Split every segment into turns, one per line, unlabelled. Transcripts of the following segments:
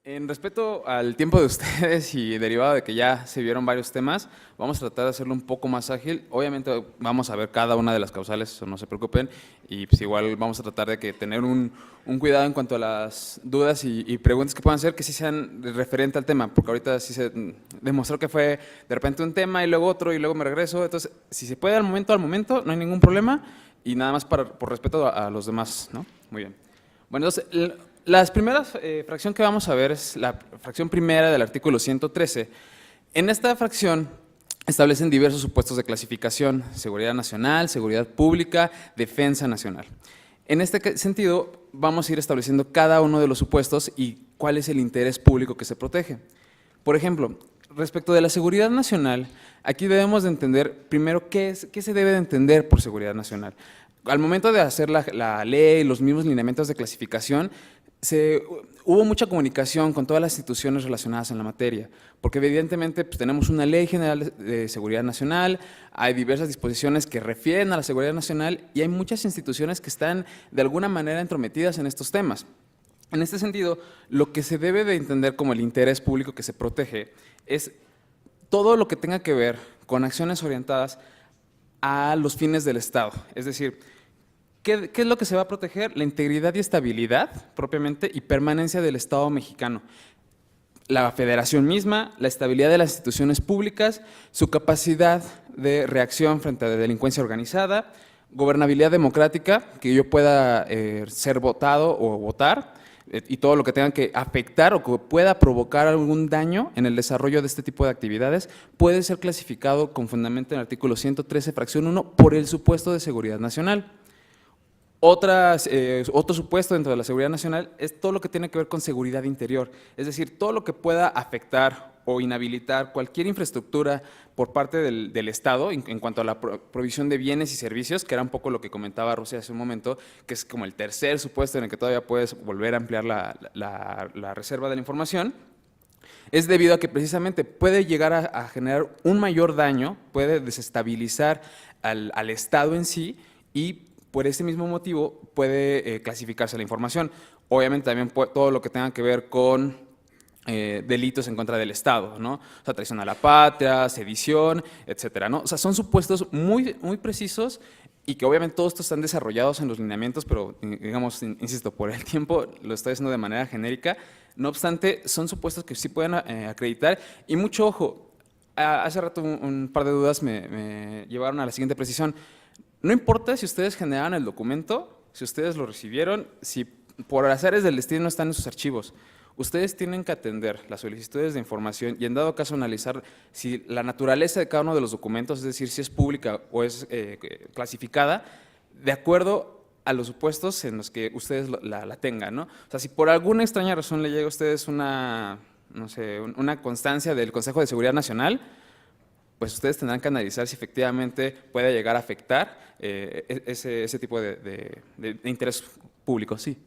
En respeto al tiempo de ustedes y derivado de que ya se vieron varios temas, vamos a tratar de hacerlo un poco más ágil. Obviamente vamos a ver cada una de las causales, eso no se preocupen, y pues igual vamos a tratar de que tener un cuidado en cuanto a las dudas y preguntas que puedan hacer que sí sean referente al tema, porque ahorita sí se demostró que fue de repente un tema y luego otro y luego me regreso. Entonces, si se puede al momento, no hay ningún problema, y nada más por respeto a los demás, ¿no? Muy bien. Bueno, entonces, las primeras fracción que vamos a ver es la fracción primera del artículo 113. En esta fracción establecen diversos supuestos de clasificación: seguridad nacional, seguridad pública, defensa nacional. En este sentido, vamos a ir estableciendo cada uno de los supuestos y cuál es el interés público que se protege. Por ejemplo, respecto de la seguridad nacional, aquí debemos de entender primero qué se debe de entender por seguridad nacional. Al momento de hacer la ley, los mismos lineamientos de clasificación, hubo mucha comunicación con todas las instituciones relacionadas en la materia, porque evidentemente pues, tenemos una ley general de seguridad nacional, hay diversas disposiciones que refieren a la seguridad nacional y hay muchas instituciones que están de alguna manera entrometidas en estos temas. En este sentido, lo que se debe de entender como el interés público que se protege es todo lo que tenga que ver con acciones orientadas a los fines del Estado, es decir, ¿qué es lo que se va a proteger? La integridad y estabilidad, propiamente, y permanencia del Estado mexicano. La federación misma, la estabilidad de las instituciones públicas, su capacidad de reacción frente a la delincuencia organizada, gobernabilidad democrática, que yo pueda ser votado o votar, y todo lo que tenga que afectar o que pueda provocar algún daño en el desarrollo de este tipo de actividades, puede ser clasificado con fundamento en el artículo 113, fracción 1, por el supuesto de seguridad nacional. Otro supuesto dentro de la seguridad nacional es todo lo que tiene que ver con seguridad interior, es decir, todo lo que pueda afectar o inhabilitar cualquier infraestructura por parte del Estado en cuanto a la provisión de bienes y servicios, que era un poco lo que comentaba Rusia hace un momento, que es como el tercer supuesto en el que todavía puedes volver a ampliar la reserva de la información. Es debido a que precisamente puede llegar a generar un mayor daño, puede desestabilizar al Estado en sí, y por ese mismo motivo puede clasificarse la información. Obviamente también todo lo que tenga que ver con delitos en contra del Estado, ¿no? O sea, traición a la patria, sedición, etcétera, ¿no? O sea, son supuestos muy, muy precisos y que obviamente todos estos están desarrollados en los lineamientos, pero digamos, insisto, por el tiempo lo estoy haciendo de manera genérica. No obstante, son supuestos que sí pueden acreditar, y mucho ojo. Hace rato un par de dudas me llevaron a la siguiente precisión. No importa si ustedes generaron el documento, si ustedes lo recibieron, si por azares del destino están en sus archivos, ustedes tienen que atender las solicitudes de información y en dado caso analizar si la naturaleza de cada uno de los documentos, es decir, si es pública o es clasificada, de acuerdo a los supuestos en los que ustedes la tengan, ¿no? O sea, si por alguna extraña razón le llega a ustedes no sé, una constancia del Consejo de Seguridad Nacional, pues ustedes tendrán que analizar si efectivamente puede llegar a afectar ese tipo de interés público, sí.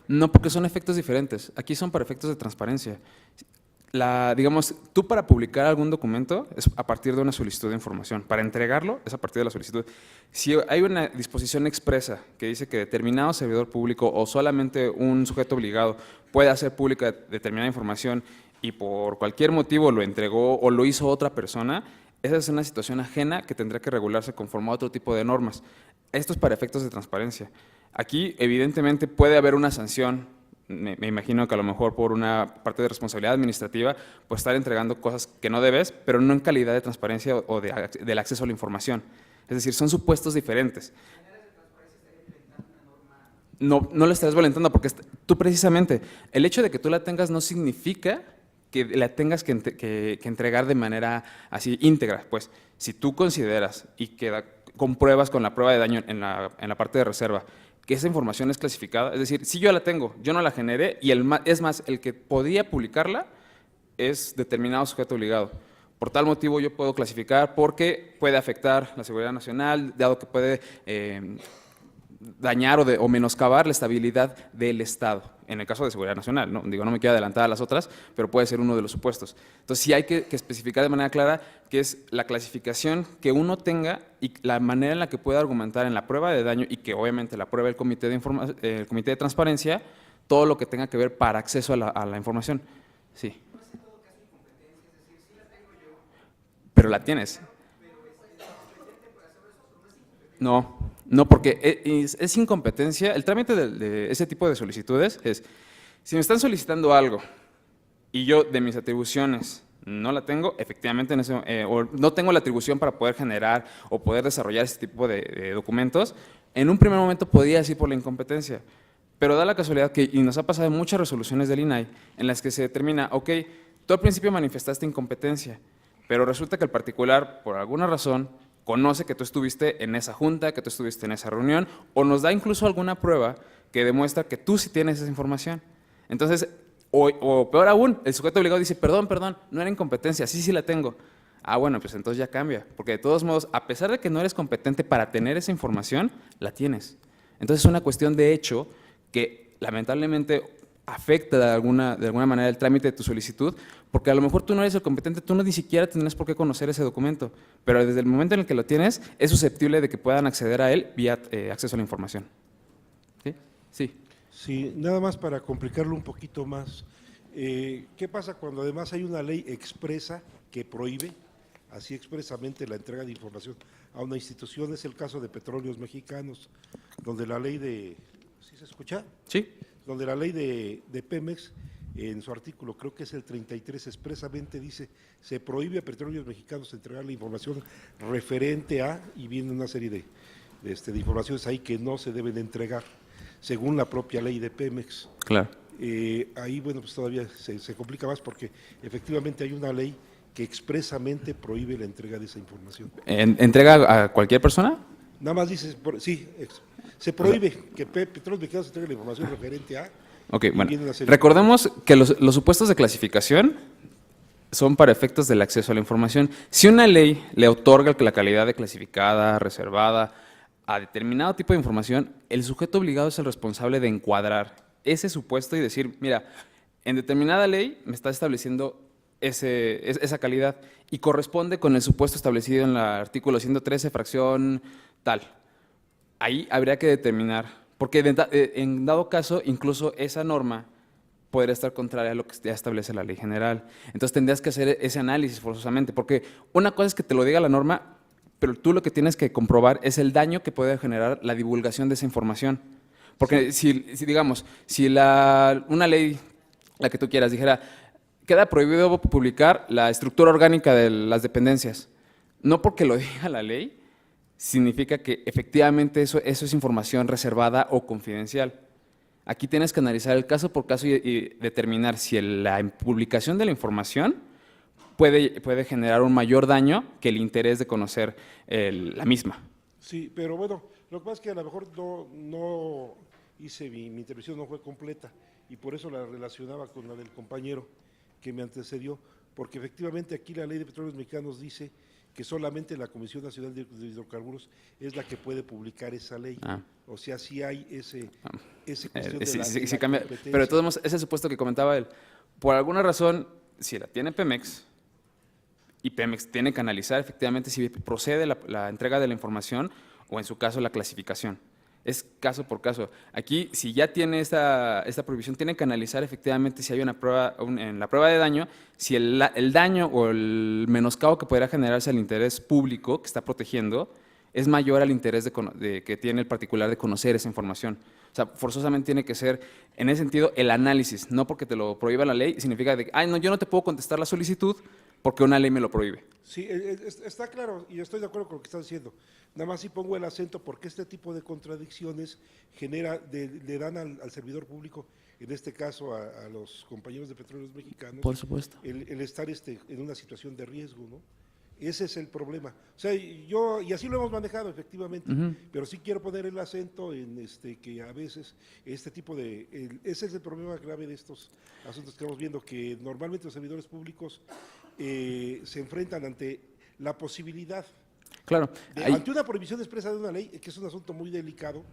No, porque son efectos diferentes. Aquí son para efectos de transparencia. Digamos, tú para publicar algún documento es a partir de una solicitud de información. Para entregarlo es a partir de la solicitud. Si hay una disposición expresa que dice que determinado servidor público o solamente un sujeto obligado puede hacer pública determinada información y por cualquier motivo lo entregó o lo hizo otra persona, esa es una situación ajena que tendrá que regularse conforme a otro tipo de normas. Esto es para efectos de transparencia. Aquí, evidentemente, puede haber una sanción. Me imagino que a lo mejor por una parte de responsabilidad administrativa, pues estar entregando cosas que no debes, pero no en calidad de transparencia o del acceso a la información. Es decir, son supuestos diferentes. No, no lo estarás violentando porque tú precisamente, el hecho de que tú la tengas no significa que la tengas que entregar de manera así íntegra. Pues si tú consideras y compruebas con la prueba de daño en la parte de reserva que esa información es clasificada, es decir, si yo la tengo, yo no la generé y es más, el que podía publicarla es determinado sujeto obligado. Por tal motivo yo puedo clasificar porque puede afectar la seguridad nacional, dado que puede dañar o menoscabar la estabilidad del Estado, en el caso de seguridad nacional, ¿no? Digo, no me quiero adelantar a las otras, pero puede ser uno de los supuestos. Entonces sí hay que especificar de manera clara qué es la clasificación que uno tenga y la manera en la que pueda argumentar en la prueba de daño y que obviamente la prueba del el comité de transparencia, todo lo que tenga que ver para acceso a la información. Sí. Pero la tienes. No, no, porque es incompetencia. El trámite de ese tipo de solicitudes es, si me están solicitando algo y yo de mis atribuciones no la tengo, efectivamente, o no tengo la atribución para poder generar o poder desarrollar ese tipo de documentos, en un primer momento podía decir por la incompetencia, pero da la casualidad que, y nos ha pasado en muchas resoluciones del INAI, en las que se determina, ok, tú al principio manifestaste incompetencia, pero resulta que el particular, por alguna razón, conoce que tú estuviste en esa junta, que tú estuviste en esa reunión, o nos da incluso alguna prueba que demuestra que tú sí tienes esa información. Entonces, o peor aún, el sujeto obligado dice, perdón, no era incompetencia, sí la tengo. Ah, bueno, pues entonces ya cambia, porque de todos modos, a pesar de que no eres competente para tener esa información, la tienes. Entonces es una cuestión de hecho que lamentablemente afecta de alguna manera el trámite de tu solicitud, porque a lo mejor tú no eres el competente, tú no ni siquiera tendrás por qué conocer ese documento, pero desde el momento en el que lo tienes, es susceptible de que puedan acceder a él vía acceso a la información. ¿Sí? Sí.
Sí, nada más para complicarlo un poquito más. ¿Qué pasa cuando además hay una ley expresa que prohíbe, así expresamente, la entrega de información a una institución? Es el caso de Petróleos Mexicanos, donde la ley de… ¿Sí se escucha?
Sí.
Donde la ley de Pemex, en su artículo, creo que es el 33, expresamente dice, se prohíbe a Petróleos Mexicanos entregar la información referente a, y viene una serie de informaciones ahí que no se deben entregar, según la propia ley de Pemex.
Claro.
Ahí, bueno, pues todavía se complica más porque efectivamente hay una ley que expresamente prohíbe la entrega de esa información.
¿Entrega a cualquier persona?
Nada más dice, sí, se prohíbe que Petróleos Mexicanos entregue la información referente a…
Ok, bueno, recordemos que los supuestos de clasificación son para efectos del acceso a la información. Si una ley le otorga la calidad de clasificada, reservada, a determinado tipo de información, el sujeto obligado es el responsable de encuadrar ese supuesto y decir, mira, en determinada ley me está estableciendo esa calidad y corresponde con el supuesto establecido en el artículo 113, fracción tal. Ahí habría que determinar, porque en dado caso, incluso esa norma podría estar contraria a lo que ya establece la ley general. Entonces tendrías que hacer ese análisis forzosamente, porque una cosa es que te lo diga la norma, pero tú lo que tienes que comprobar es el daño que puede generar la divulgación de esa información. Porque si digamos, si una ley, la que tú quieras, dijera, queda prohibido publicar la estructura orgánica de las dependencias, no porque lo diga la ley, significa que efectivamente eso es información reservada o confidencial. Aquí tienes que analizar el caso por caso y determinar si la publicación de la información puede generar un mayor daño que el interés de conocer la misma.
Sí, pero bueno, lo que pasa es que a lo mejor no hice mi intervención, no fue completa, y por eso la relacionaba con la del compañero que me antecedió, porque efectivamente aquí la ley de Petróleos Mexicanos dice que solamente la Comisión Nacional de Hidrocarburos es la que puede publicar esa ley. O sea, sí hay ese cuestión de la
cambia,
competencia.
pero de todos modos, ese supuesto que comentaba él, por alguna razón, si la tiene Pemex, y Pemex tiene que analizar efectivamente si procede la entrega de la información o en su caso la clasificación. Es caso por caso. Aquí, si ya tiene esta prohibición, tiene que analizar efectivamente si hay una prueba, en la prueba de daño, si el daño o el menoscabo que podría generarse al interés público que está protegiendo es mayor al interés que tiene el particular de conocer esa información. O sea, forzosamente tiene que ser, en ese sentido, el análisis, no porque te lo prohíba la ley, significa de, no, yo no te puedo contestar la solicitud porque una ley me lo prohíbe.
Sí, está claro y estoy de acuerdo con lo que estás diciendo. Nada más sí pongo el acento porque este tipo de contradicciones le dan al servidor público, en este caso a los compañeros de Petróleos Mexicanos,
por supuesto,
el estar en una situación de riesgo, ¿no? Ese es el problema. O sea, y así lo hemos manejado efectivamente, pero sí quiero poner el acento en que a veces este tipo ese es el problema grave de estos asuntos que estamos viendo, que normalmente los servidores públicos se enfrentan ante la posibilidad,
Claro.
ante una prohibición expresa de una ley, que es un asunto muy delicado,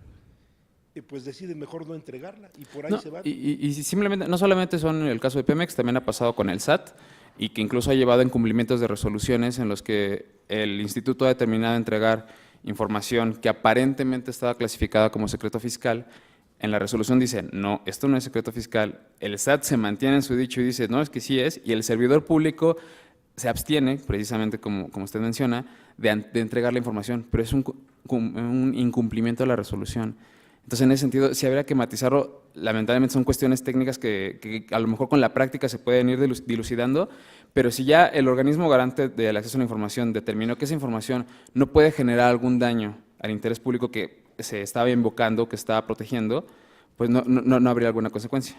pues deciden mejor no entregarla y por ahí
No,
se van.
y simplemente, no solamente son el caso de Pemex, también ha pasado con el SAT y que incluso ha llevado a incumplimientos de resoluciones en los que el instituto ha determinado entregar información que aparentemente estaba clasificada como secreto fiscal. En la resolución dice, no, esto no es secreto fiscal. El SAT se mantiene en su dicho y dice, no, es que sí es, y el servidor público se abstiene, precisamente como usted menciona, de entregar la información, pero es un incumplimiento de la resolución. Entonces, en ese sentido, sí habría que matizarlo. Lamentablemente son cuestiones técnicas que a lo mejor con la práctica se pueden ir dilucidando, pero si ya el organismo garante del acceso a la información determinó que esa información no puede generar algún daño al interés público que se estaba invocando, que estaba protegiendo, pues no habría alguna consecuencia.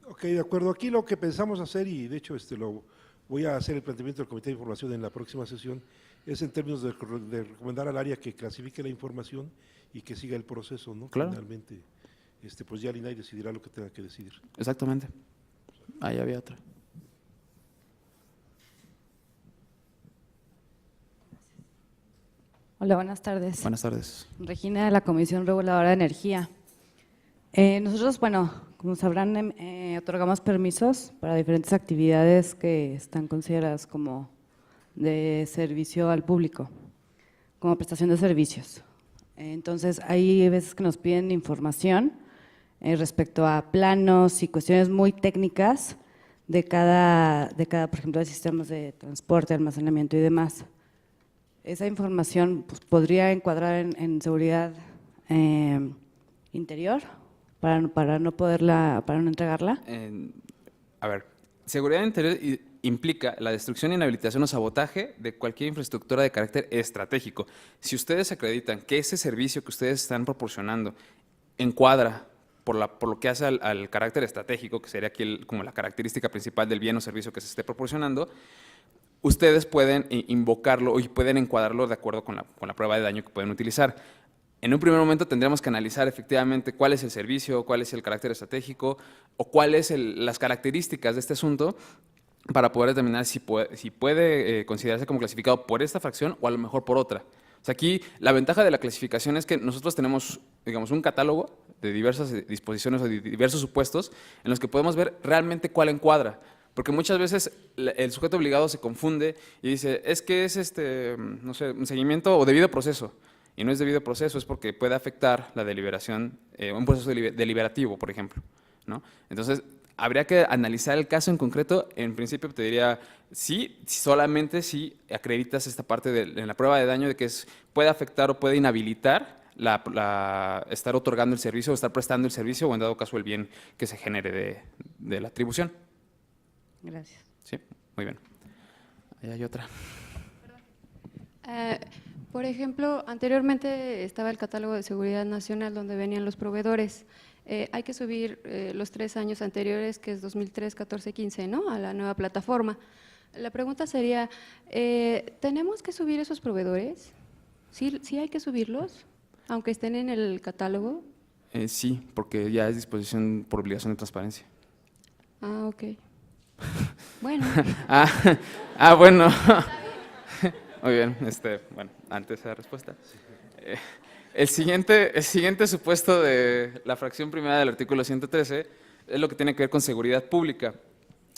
Ok, de acuerdo. Aquí lo que pensamos hacer, y de hecho lo voy a hacer el planteamiento del Comité de Información en la próxima sesión, es en términos de recomendar al área que clasifique la información y que siga el proceso, ¿no?
Claro.
Finalmente, pues ya el INAI decidirá lo que tenga que decidir.
Exactamente. Ahí había otra.
Hola, buenas tardes.
Buenas tardes.
Regina de la Comisión Reguladora de Energía. Nosotros, bueno, como sabrán, otorgamos permisos para diferentes actividades que están consideradas como de servicio al público, como prestación de servicios. Entonces, hay veces que nos piden información respecto a planos y cuestiones muy técnicas de cada, por ejemplo, de sistemas de transporte, almacenamiento y demás. Esa información pues, podría encuadrar en seguridad interior para no entregarla.
A ver, seguridad interior implica la destrucción, inhabilitación o sabotaje de cualquier infraestructura de carácter estratégico. Si ustedes acreditan que ese servicio que ustedes están proporcionando encuadra por lo que hace al carácter estratégico, que sería aquí como la característica principal del bien o servicio que se esté proporcionando, ustedes pueden invocarlo y pueden encuadrarlo de acuerdo con la prueba de daño que pueden utilizar. En un primer momento tendríamos que analizar efectivamente cuál es el servicio, cuál es el carácter estratégico o cuáles las características de este asunto para poder determinar si puede considerarse como clasificado por esta fracción o a lo mejor por otra. O sea, aquí la ventaja de la clasificación es que nosotros tenemos, digamos, un catálogo de diversas disposiciones o de diversos supuestos en los que podemos ver realmente cuál encuadra. Porque muchas veces el sujeto obligado se confunde y dice, es que es no sé, un seguimiento o debido proceso. Y no es debido proceso, es porque puede afectar la deliberación, un proceso deliberativo, por ejemplo, ¿no? Entonces, habría que analizar el caso en concreto. En principio te diría, sí, solamente si acreditas esta parte en la prueba de daño de que puede afectar o puede inhabilitar estar otorgando el servicio o estar prestando el servicio o en dado caso el bien que se genere de la atribución.
Gracias.
Sí, muy bien. Ahí hay otra.
Por ejemplo, anteriormente estaba el catálogo de seguridad nacional donde venían los proveedores. Hay que subir los 3 años anteriores, que es 2003, 14, 15, ¿no?, a la nueva plataforma. La pregunta sería, ¿tenemos que subir esos proveedores? ¿Sí hay que subirlos, aunque estén en el catálogo?
Sí, porque ya es disposición por obligación de transparencia.
Ah, ok. Bueno.
Bueno. Muy bien, bueno, antes de la respuesta. El siguiente supuesto de la fracción primera del artículo 113 es lo que tiene que ver con seguridad pública.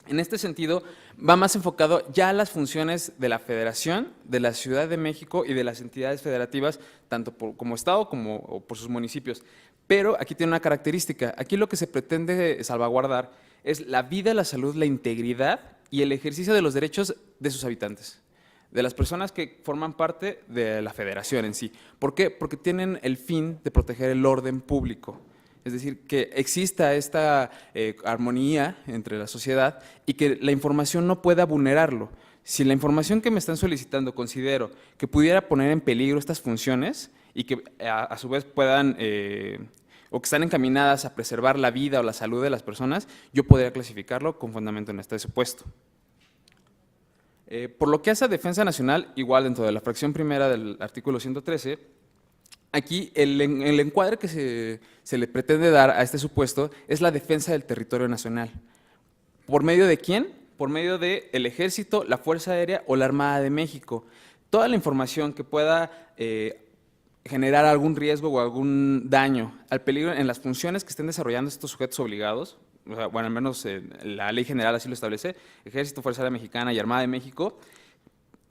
En este sentido, va más enfocado ya a las funciones de la Federación, de la Ciudad de México y de las entidades federativas, tanto como Estado como por sus municipios. Pero aquí tiene una característica. Aquí lo que se pretende salvaguardar es la vida, la salud, la integridad y el ejercicio de los derechos de sus habitantes, de las personas que forman parte de la federación en sí. ¿Por qué? Porque tienen el fin de proteger el orden público. Es decir, que exista esta armonía entre la sociedad y que la información no pueda vulnerarlo. Si la información que me están solicitando considero que pudiera poner en peligro estas funciones y que a su vez puedan o que están encaminadas a preservar la vida o la salud de las personas, yo podría clasificarlo con fundamento en este supuesto. Por lo que hace a defensa nacional, igual dentro de la fracción primera del artículo 113, aquí el encuadre que se le pretende dar a este supuesto es la defensa del territorio nacional. ¿Por medio de quién? Por medio del Ejército, la Fuerza Aérea o la Armada de México. Toda la información que pueda generar algún riesgo o algún daño al peligro en las funciones que estén desarrollando estos sujetos obligados, o sea, bueno, al menos la ley general así lo establece, Ejército, Fuerza Aérea Mexicana y Armada de México,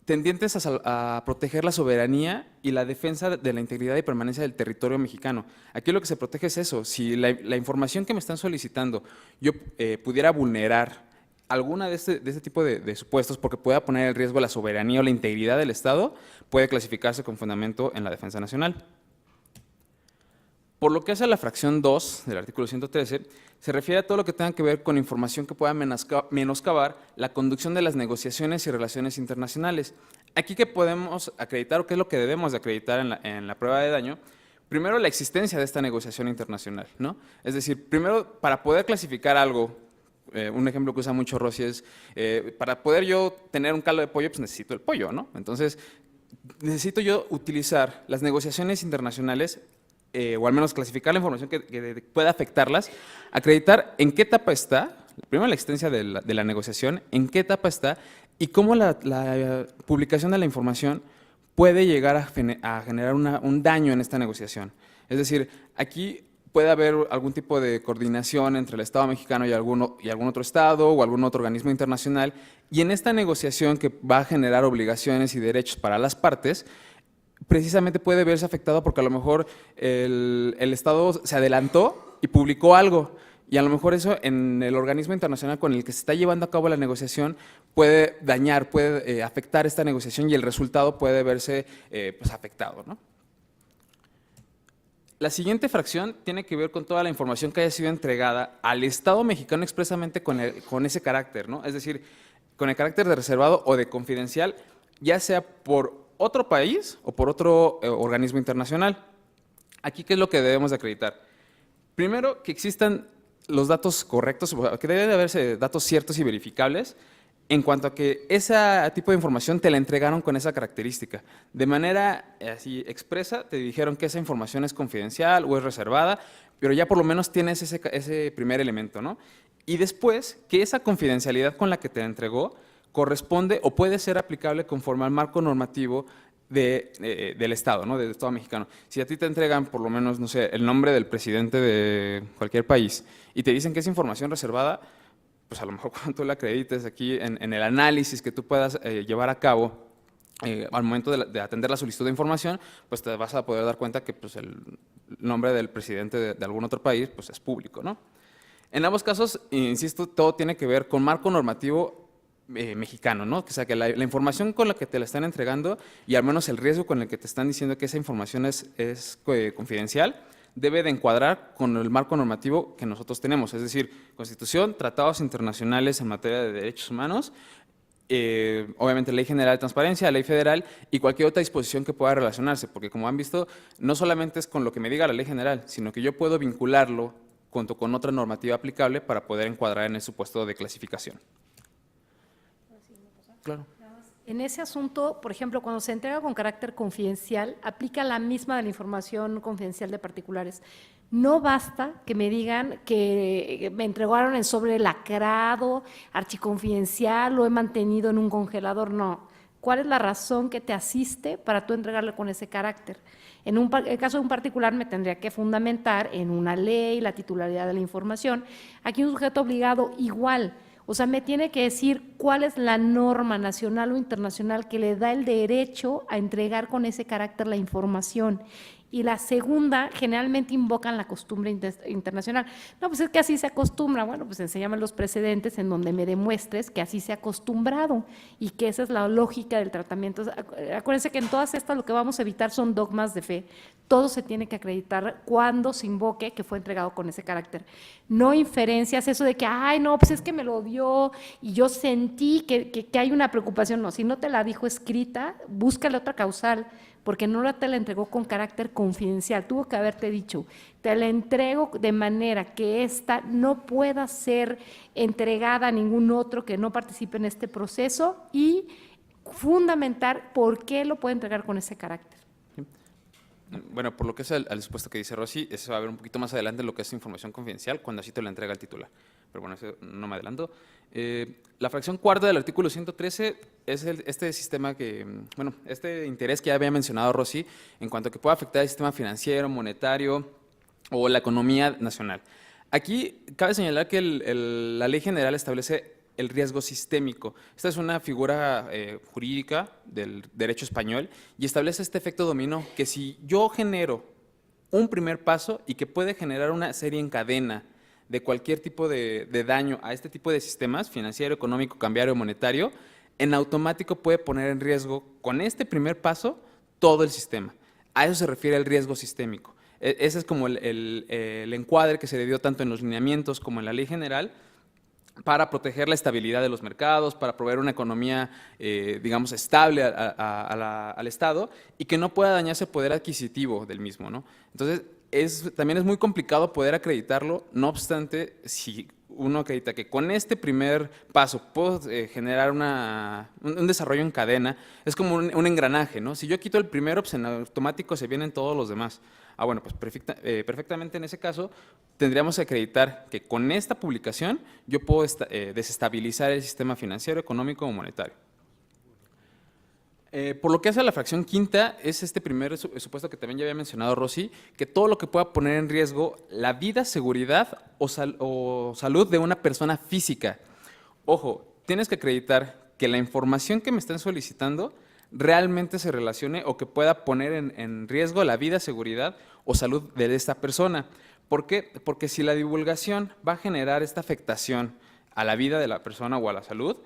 tendientes a proteger la soberanía y la defensa de la integridad y permanencia del territorio mexicano. Aquí lo que se protege es eso. Si la información que me están solicitando yo pudiera vulnerar alguna de este tipo de supuestos porque pueda poner en riesgo la soberanía o la integridad del Estado, puede clasificarse con fundamento en la defensa nacional. Por lo que hace a la fracción 2 del artículo 113, se refiere a todo lo que tenga que ver con información que pueda menoscabar la conducción de las negociaciones y relaciones internacionales. Aquí, ¿qué podemos acreditar o qué es lo que debemos de acreditar en la prueba de daño? Primero, la existencia de esta negociación internacional, ¿no? Es decir, primero, para poder clasificar algo, un ejemplo que usa mucho Rossi es, para poder yo tener un caldo de pollo, pues necesito el pollo, ¿no? Entonces, necesito yo utilizar las negociaciones internacionales o al menos clasificar la información que pueda afectarlas, acreditar en qué etapa está, primero la existencia de la negociación, en qué etapa está y cómo la publicación de la información puede llegar a generar un daño en esta negociación. Es decir, aquí puede haber algún tipo de coordinación entre el Estado mexicano y algún otro Estado o algún otro organismo internacional, y en esta negociación que va a generar obligaciones y derechos para las partes, precisamente puede verse afectado porque a lo mejor el Estado se adelantó y publicó algo, y a lo mejor eso en el organismo internacional con el que se está llevando a cabo la negociación puede dañar, puede afectar esta negociación y el resultado puede verse pues afectado, ¿no? La siguiente fracción tiene que ver con toda la información que haya sido entregada al Estado mexicano expresamente con ese carácter, ¿no? Es decir, con el carácter de reservado o de confidencial, ya sea por otro país o por otro organismo internacional. Aquí, ¿qué es lo que debemos de acreditar? Primero, que existan los datos correctos, que debe de haberse datos ciertos y verificables en cuanto a que ese tipo de información te la entregaron con esa característica. De manera así expresa, te dijeron que esa información es confidencial o es reservada, pero ya por lo menos tienes ese primer elemento, ¿no? Y después, que esa confidencialidad con la que te entregó corresponde o puede ser aplicable conforme al marco normativo del Estado, ¿no? Del Estado mexicano. Si a ti te entregan por lo menos, no sé, el nombre del presidente de cualquier país y te dicen que es información reservada, pues a lo mejor cuando tú la acredites aquí en el análisis que tú puedas llevar a cabo al momento de atender la solicitud de información, pues te vas a poder dar cuenta que pues, el nombre del presidente de algún otro país pues, es público, ¿no? En ambos casos, insisto, todo tiene que ver con marco normativo mexicano, ¿no? O sea, que la información con la que te la están entregando y al menos el riesgo con el que te están diciendo que esa información es confidencial, debe de encuadrar con el marco normativo que nosotros tenemos, es decir, Constitución, tratados internacionales en materia de derechos humanos, obviamente Ley General de Transparencia, Ley Federal y cualquier otra disposición que pueda relacionarse, porque como han visto, no solamente es con lo que me diga la Ley General, sino que yo puedo vincularlo junto con otra normativa aplicable para poder encuadrar en el supuesto de clasificación. Claro.
En ese asunto, por ejemplo, cuando se entrega con carácter confidencial, aplica la misma de la información confidencial de particulares. No basta que me digan que me entregaron en sobre lacrado, archiconfidencial, lo he mantenido en un congelador, no. ¿Cuál es la razón que te asiste para tú entregarle con ese carácter? En el caso de un particular me tendría que fundamentar en una ley la titularidad de la información. Aquí un sujeto obligado igual. O sea, me tiene que decir cuál es la norma nacional o internacional que le da el derecho a entregar con ese carácter la información. Y la segunda, generalmente invocan la costumbre internacional. No, pues es que así se acostumbra. Bueno, pues enséñame los precedentes en donde me demuestres que así se ha acostumbrado y que esa es la lógica del tratamiento. Acuérdense que en todas estas lo que vamos a evitar son dogmas de fe. Todo se tiene que acreditar cuando se invoque que fue entregado con ese carácter. No inferencias, eso de que, ay, no, pues es que me lo dio y yo sentí que hay una preocupación. No, si no te la dijo escrita, búscale otra causal, porque no te la entregó con carácter confidencial. Tuvo que haberte dicho, te la entrego de manera que esta no pueda ser entregada a ningún otro que no participe en este proceso y fundamentar por qué lo puede entregar con ese carácter.
Bueno, por lo que es al supuesto que dice Rosy, eso va a ver un poquito más adelante lo que es información confidencial, cuando así te lo entrega el titular. Pero bueno, eso no me adelanto. La fracción cuarta del artículo 113 es este sistema bueno, este interés que ya había mencionado Rosy, en cuanto a que pueda afectar el sistema financiero, monetario o la economía nacional. Aquí cabe señalar que la Ley General establece el riesgo sistémico. Esta es una figura jurídica del derecho español y establece este efecto dominó, que si yo genero un primer paso y que puede generar una serie en cadena de cualquier tipo de daño a este tipo de sistemas, financiero, económico, cambiario, monetario, en automático puede poner en riesgo con este primer paso todo el sistema. A eso se refiere el riesgo sistémico. Ese es como el encuadre que se le dio tanto en los lineamientos como en la Ley General, para proteger la estabilidad de los mercados, para proveer una economía, digamos, estable al Estado y que no pueda dañarse el poder adquisitivo del mismo, ¿no? Entonces, también es muy complicado poder acreditarlo, no obstante, si uno acredita que con este primer paso puedo generar un desarrollo en cadena, es como un engranaje, ¿no? Si yo quito el primero, pues en automático se vienen todos los demás. Bueno, pues perfectamente en ese caso tendríamos que acreditar que con esta publicación yo puedo desestabilizar el sistema financiero, económico o monetario. Por lo que hace a la fracción quinta, es este primer supuesto que también ya había mencionado Rosy, que todo lo que pueda poner en riesgo la vida, seguridad o salud de una persona física. Ojo, tienes que acreditar que la información que me están solicitando realmente se relacione o que pueda poner en riesgo la vida, seguridad o salud de esta persona. ¿Por qué? Porque si la divulgación va a generar esta afectación a la vida de la persona o a la salud,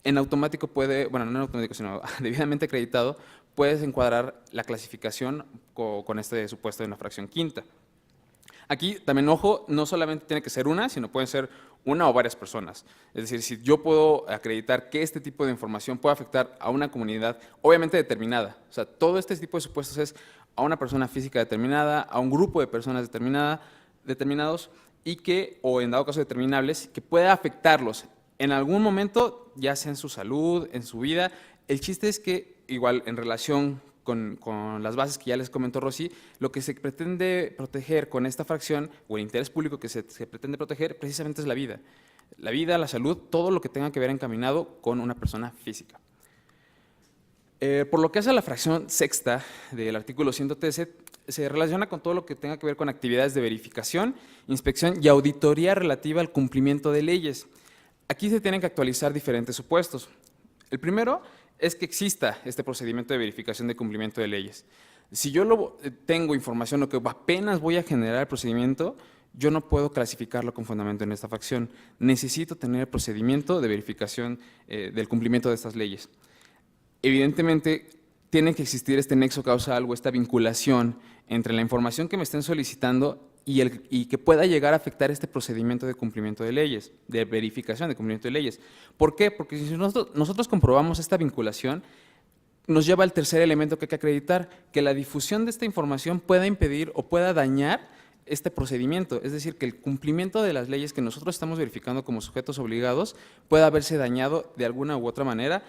en automático puede, bueno, no en automático, sino debidamente acreditado, puedes encuadrar la clasificación con este supuesto de una fracción quinta. Aquí también, ojo, no solamente tiene que ser una, sino pueden ser una o varias personas. Es decir, si yo puedo acreditar que este tipo de información puede afectar a una comunidad obviamente determinada, o sea, todo este tipo de supuestos es a una persona física determinada, a un grupo de personas determinados y que, o en dado caso determinables, que pueda afectarlos en algún momento, ya sea en su salud, en su vida. El chiste es que, igual, en relación con las bases que ya les comentó Rosy, lo que se pretende proteger con esta fracción, o el interés público que se pretende proteger, precisamente es la vida. La vida, la salud, todo lo que tenga que ver encaminado con una persona física. Por lo que hace a la fracción sexta del artículo 113, se relaciona con todo lo que tenga que ver con actividades de verificación, inspección y auditoría relativa al cumplimiento de leyes. Aquí se tienen que actualizar diferentes supuestos. El primero es que exista este procedimiento de verificación de cumplimiento de leyes. Si yo tengo información o que apenas voy a generar el procedimiento, yo no puedo clasificarlo con fundamento en esta fracción. Necesito tener el procedimiento de verificación del cumplimiento de estas leyes. Evidentemente, tiene que existir este nexo causal o esta vinculación entre la información que me estén solicitando y que pueda llegar a afectar este procedimiento de cumplimiento de leyes, de verificación de cumplimiento de leyes. ¿Por qué? Porque si nosotros comprobamos esta vinculación, nos lleva al tercer elemento que hay que acreditar, que la difusión de esta información pueda impedir o pueda dañar este procedimiento, es decir, que el cumplimiento de las leyes que nosotros estamos verificando como sujetos obligados pueda haberse dañado de alguna u otra manera,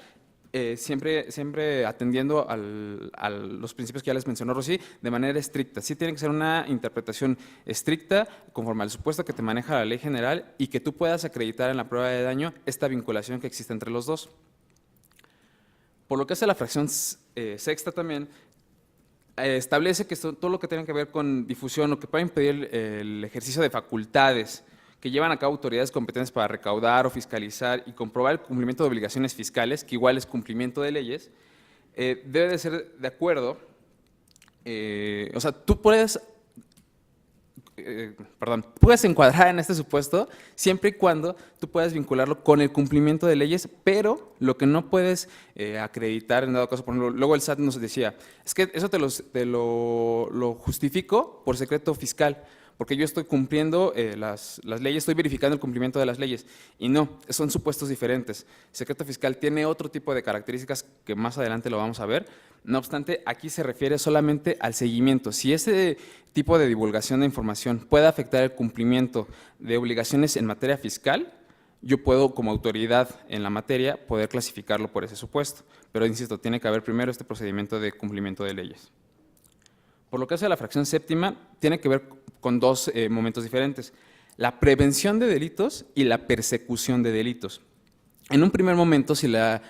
siempre atendiendo a los principios que ya les mencionó Rosy, de manera estricta. Sí tiene que ser una interpretación estricta, conforme al supuesto que te maneja la Ley General y que tú puedas acreditar en la prueba de daño esta vinculación que existe entre los dos. Por lo que hace la fracción sexta también, establece que todo lo que tenga que ver con difusión o que pueda impedir el ejercicio de facultades que llevan a cabo autoridades competentes para recaudar o fiscalizar y comprobar el cumplimiento de obligaciones fiscales, que igual es cumplimiento de leyes, debe de ser de acuerdo, o sea, tú puedes encuadrar en este supuesto siempre y cuando tú puedas vincularlo con el cumplimiento de leyes, pero lo que no puedes acreditar en dado caso, por ejemplo, luego el SAT nos decía, es que eso te lo justifico por secreto fiscal. porque yo estoy cumpliendo las leyes, estoy verificando el cumplimiento de las leyes, y no, son supuestos diferentes. Secreto fiscal tiene otro tipo de características que más adelante lo vamos a ver. No obstante, aquí se refiere solamente al seguimiento. Si ese tipo de divulgación de información puede afectar el cumplimiento de obligaciones en materia fiscal, yo puedo, como autoridad en la materia, poder clasificarlo por ese supuesto. Pero, insisto, tiene que haber primero este procedimiento de cumplimiento de leyes. Por lo que hace a la fracción séptima, tiene que ver con dos momentos diferentes: la prevención de delitos y la persecución de delitos. En un primer momento, si la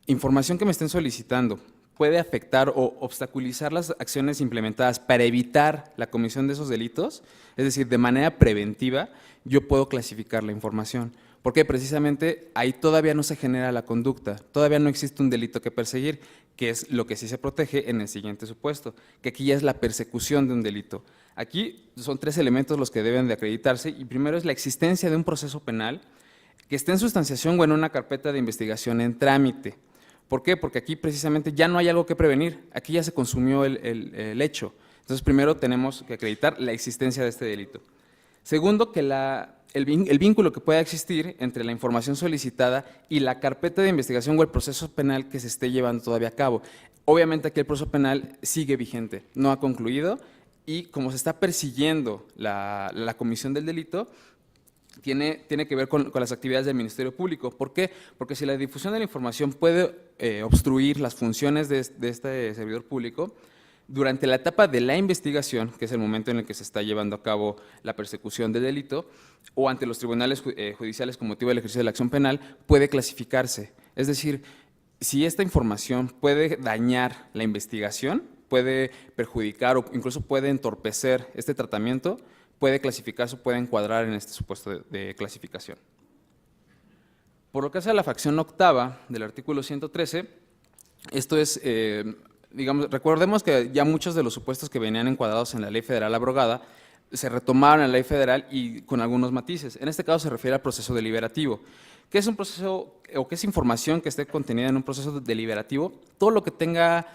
información que me estén solicitando puede afectar o obstaculizar las acciones implementadas para evitar la comisión de esos delitos, es decir, de manera preventiva, yo puedo clasificar la información. Porque precisamente ahí todavía no se genera la conducta, todavía no existe un delito que perseguir, que es lo que sí se protege en el siguiente supuesto, que aquí ya es la persecución de un delito. Aquí son 3 elementos los que deben de acreditarse, y primero es la existencia de un proceso penal que esté en sustanciación o en una carpeta de investigación en trámite. ¿Por qué? Porque aquí precisamente ya no hay algo que prevenir, aquí ya se consumió el hecho. Entonces, primero tenemos que acreditar la existencia de este delito. Segundo, que el vínculo que pueda existir entre la información solicitada y la carpeta de investigación o el proceso penal que se esté llevando todavía a cabo. Obviamente aquí el proceso penal sigue vigente, no ha concluido, y como se está persiguiendo la comisión del delito, tiene que ver con las actividades del Ministerio Público. ¿Por qué? Porque si la difusión de la información puede obstruir las funciones de este servidor público, durante la etapa de la investigación, que es el momento en el que se está llevando a cabo la persecución del delito, o ante los tribunales judiciales con motivo del ejercicio de la acción penal, puede clasificarse. Es decir, si esta información puede dañar la investigación, puede perjudicar o incluso puede entorpecer este tratamiento, puede clasificarse o puede encuadrar en este supuesto de clasificación. Por lo que hace a la fracción octava del artículo 113, esto es… digamos, recordemos que ya muchos de los supuestos que venían encuadrados en la Ley Federal abrogada se retomaron en la Ley Federal y con algunos matices. En este caso se refiere al proceso deliberativo. ¿Qué es un proceso o qué es información que esté contenida en un proceso deliberativo? Todo lo que tenga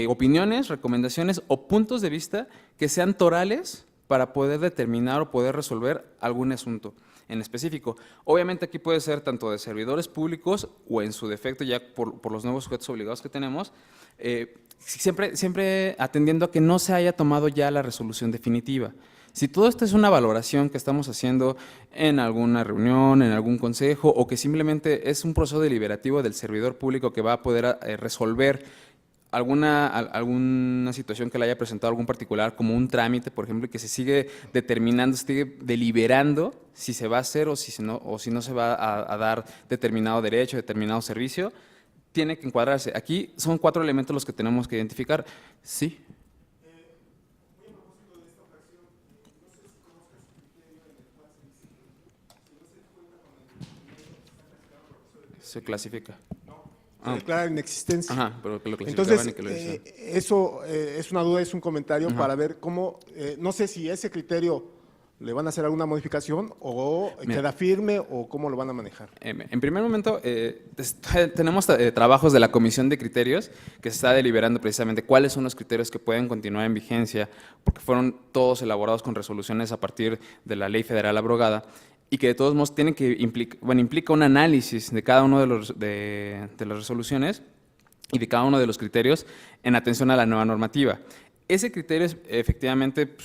opiniones, recomendaciones o puntos de vista que sean torales para poder determinar o poder resolver algún asunto en específico. Obviamente aquí puede ser tanto de servidores públicos o en su defecto ya por los nuevos sujetos obligados que tenemos, siempre atendiendo a que no se haya tomado ya la resolución definitiva. Si todo esto es una valoración que estamos haciendo en alguna reunión, en algún consejo, o que simplemente es un proceso deliberativo del servidor público que va a poder resolver alguna situación que le haya presentado algún particular, como un trámite, por ejemplo, y que se sigue determinando, se sigue deliberando si se va a hacer o si no se va a dar determinado derecho, determinado servicio, tiene que encuadrarse. Aquí son 4 elementos los que tenemos que identificar. Sí. Se clasifica.
Se declara inexistencia.
Ajá, pero que lo clasificaban.
Entonces,
y que lo decían.
eso es una duda, es un comentario para ver cómo, no sé si ese criterio le van a hacer alguna modificación o queda firme o cómo lo van a manejar.
En primer momento, tenemos trabajos de la Comisión de Criterios que se está deliberando precisamente cuáles son los criterios que pueden continuar en vigencia, porque fueron todos elaborados con resoluciones a partir de la Ley Federal abrogada, y que de todos modos tienen que implica un análisis de cada uno de las resoluciones y de cada uno de los criterios en atención a la nueva normativa. Ese criterio efectivamente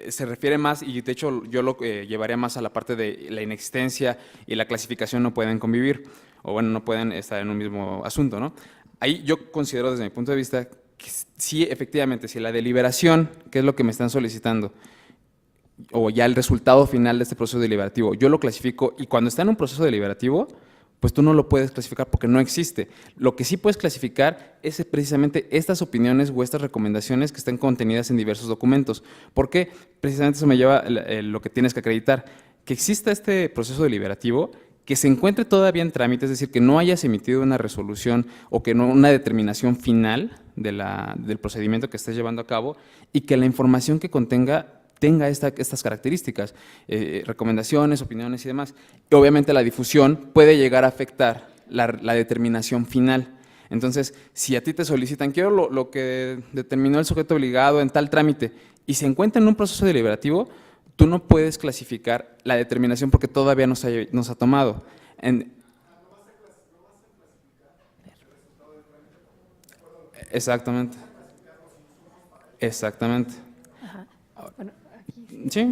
se refiere más, y de hecho yo lo llevaría más a la parte de la inexistencia y la clasificación no pueden convivir, o bueno, no pueden estar en un mismo asunto, ¿no? Ahí yo considero desde mi punto de vista que sí, efectivamente, si la deliberación, que es lo que me están solicitando, o ya el resultado final de este proceso deliberativo, yo lo clasifico, y cuando está en un proceso deliberativo, pues tú no lo puedes clasificar porque no existe. Lo que sí puedes clasificar es precisamente estas opiniones o estas recomendaciones que están contenidas en diversos documentos. ¿Por qué? Precisamente eso me lleva a lo que tienes que acreditar, que exista este proceso deliberativo, que se encuentre todavía en trámite, es decir, que no hayas emitido una resolución o que no una determinación final del procedimiento que estés llevando a cabo, y que la información que contenga tenga estas características, recomendaciones, opiniones y demás. Y obviamente la difusión puede llegar a afectar la determinación final. Entonces, si a ti te solicitan, quiero lo que determinó el sujeto obligado en tal trámite, y se encuentra en un proceso deliberativo, tú no puedes clasificar la determinación porque todavía no se ha tomado. Exactamente. Exactamente.
Ajá. Bueno, aquí
Sí, sí.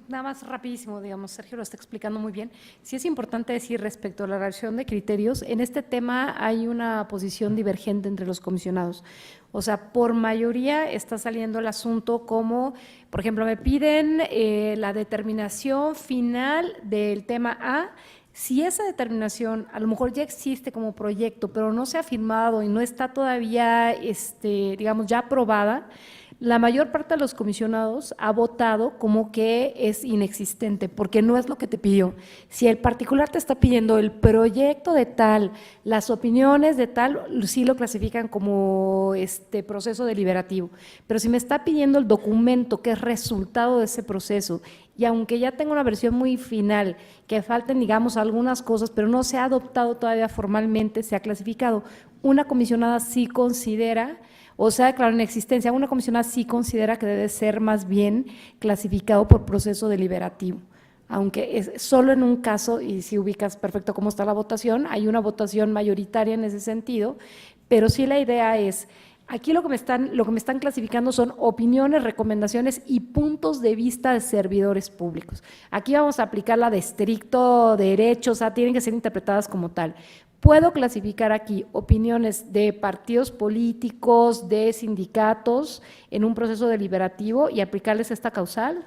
nada más rapidísimo, digamos, Sergio lo está explicando muy bien. Sí es importante decir respecto a la relación de criterios, en este tema hay una posición divergente entre los comisionados. O sea, por mayoría está saliendo el asunto como, por ejemplo, me piden la determinación final del tema A. Si esa determinación a lo mejor ya existe como proyecto, pero no se ha firmado y no está todavía, digamos, ya aprobada, la mayor parte de los comisionados ha votado como que es inexistente, porque no es lo que te pidió. Si el particular te está pidiendo el proyecto de tal, las opiniones de tal, sí lo clasifican como proceso deliberativo. Pero si me está pidiendo el documento que es resultado de ese proceso, y aunque ya tenga una versión muy final, que falten, digamos, algunas cosas, pero no se ha adoptado todavía formalmente, se ha clasificado, una comisionada sí considera, o sea, declarado en existencia, una comisionada sí considera que debe ser más bien clasificado por proceso deliberativo, aunque es solo en un caso, y si ubicas perfecto cómo está la votación, hay una votación mayoritaria en ese sentido, pero sí la idea es, aquí lo que me están clasificando son opiniones, recomendaciones y puntos de vista de servidores públicos. Aquí vamos a aplicar la de estricto derecho, o sea, tienen que ser interpretadas como tal. Puedo clasificar aquí opiniones de partidos políticos, de sindicatos, en un proceso deliberativo y aplicarles esta causal.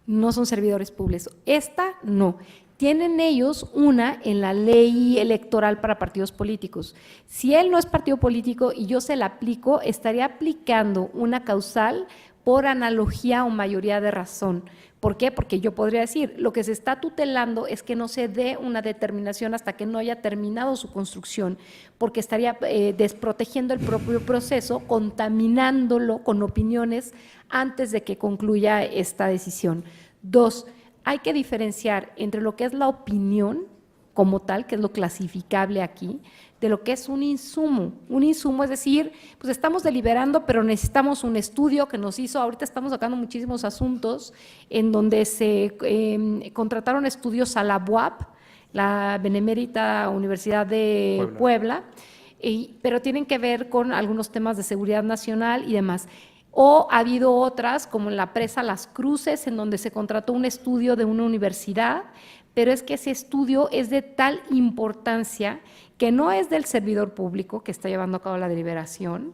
No son servidores públicos. Esta no. Tienen ellos una en la ley electoral para partidos políticos. Si él no es partido político y yo se la aplico, estaría aplicando una causal por analogía o mayoría de razón. ¿Por qué? Porque yo podría decir, lo que se está tutelando es que no se dé una determinación hasta que no haya terminado su construcción, porque estaría desprotegiendo el propio proceso, contaminándolo con opiniones antes de que concluya esta decisión. 2, hay que diferenciar entre lo que es la opinión como tal, que es lo clasificable aquí, de lo que es un insumo. Un insumo es decir, pues estamos deliberando, pero necesitamos un estudio que nos hizo, ahorita estamos sacando muchísimos asuntos en donde se contrataron estudios a la UAP, la Benemérita Universidad de Puebla, pero tienen que ver con algunos temas de seguridad nacional y demás. O ha habido otras, como en la presa Las Cruces, en donde se contrató un estudio de una universidad, pero es que ese estudio es de tal importancia que no es del servidor público que está llevando a cabo la deliberación,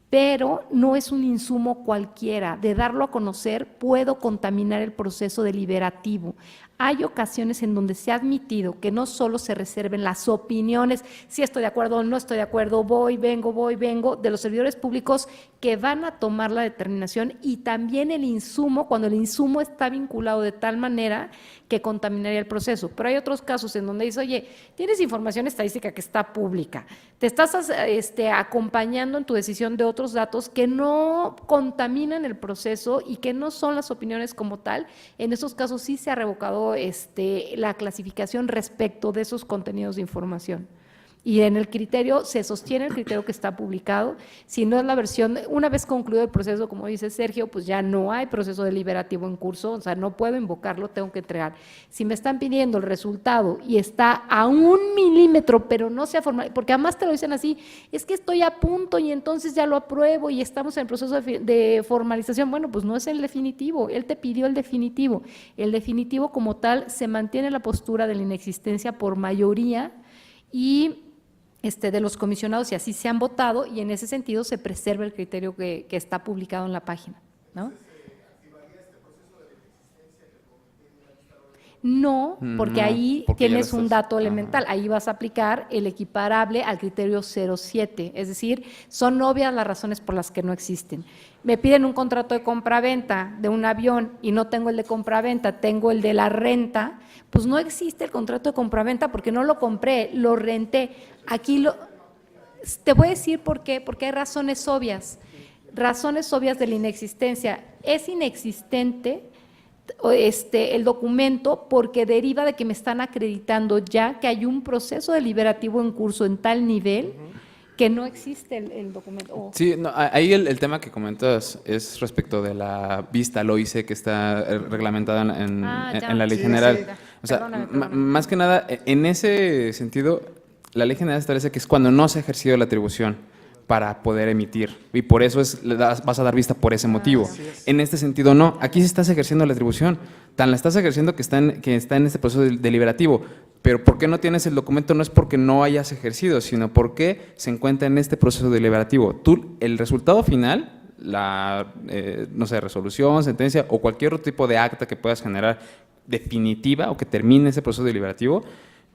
pero no es un insumo cualquiera. De darlo a conocer puedo contaminar el proceso deliberativo. Hay ocasiones en donde se ha admitido que no solo se reserven las opiniones, si estoy de acuerdo o no estoy de acuerdo, voy, vengo, de los servidores públicos que van a tomar la determinación, y también el insumo, cuando el insumo está vinculado de tal manera que contaminaría el proceso. Pero hay otros casos en donde dice, oye, tienes información estadística que está pública, te estás acompañando en tu decisión de otros datos que no contaminan el proceso y que no son las opiniones como tal. En esos casos sí se ha revocado la clasificación respecto de esos contenidos de información. Y en el criterio, se sostiene el criterio que está publicado. Si no es la versión, una vez concluido el proceso, como dice Sergio, pues ya no hay proceso deliberativo en curso, o sea, no puedo invocarlo, tengo que entregar. Si me están pidiendo el resultado y está a 1 milímetro, pero no se ha formado, porque además te lo dicen así, es que estoy a punto y entonces ya lo apruebo y estamos en el proceso de formalización, bueno, pues no es el definitivo, él te pidió el definitivo. El definitivo como tal se mantiene la postura de la inexistencia por mayoría y de los comisionados, y así se han votado, y en ese sentido se preserva el criterio que está publicado en la página, ¿no? No, porque ahí
porque ya
tienes
lo
un
estás-
dato elemental, ahí vas a aplicar el equiparable al criterio 07, es decir, son obvias las razones por las que no existen. Me piden un contrato de compraventa de un avión y no tengo el de compraventa, tengo el de la renta, pues no existe el contrato de compraventa porque no lo compré, lo renté. Aquí te voy a decir por qué, porque hay razones obvias de la inexistencia. Es inexistente el documento porque deriva de que me están acreditando ya que hay un proceso deliberativo en curso en tal nivel que no existe el documento.
Sí, no, ahí el tema que comentas es respecto de la vista al OIC que está reglamentada en la ley
Sí,
general.
sí.
O sea,
Perdóname.
más que nada, en ese sentido, la ley general establece que es cuando no se ha ejercido la atribución para poder emitir. Y por eso vas a dar vista por ese motivo. En este sentido, no. Aquí sí estás ejerciendo la atribución. Tan la estás ejerciendo que está en este proceso deliberativo. Pero ¿por qué no tienes el documento? No es porque no hayas ejercido, sino porque se encuentra en este proceso deliberativo. Tú, el resultado final, no sé, resolución, sentencia o cualquier otro tipo de acta que puedas generar definitiva o que termine ese proceso deliberativo,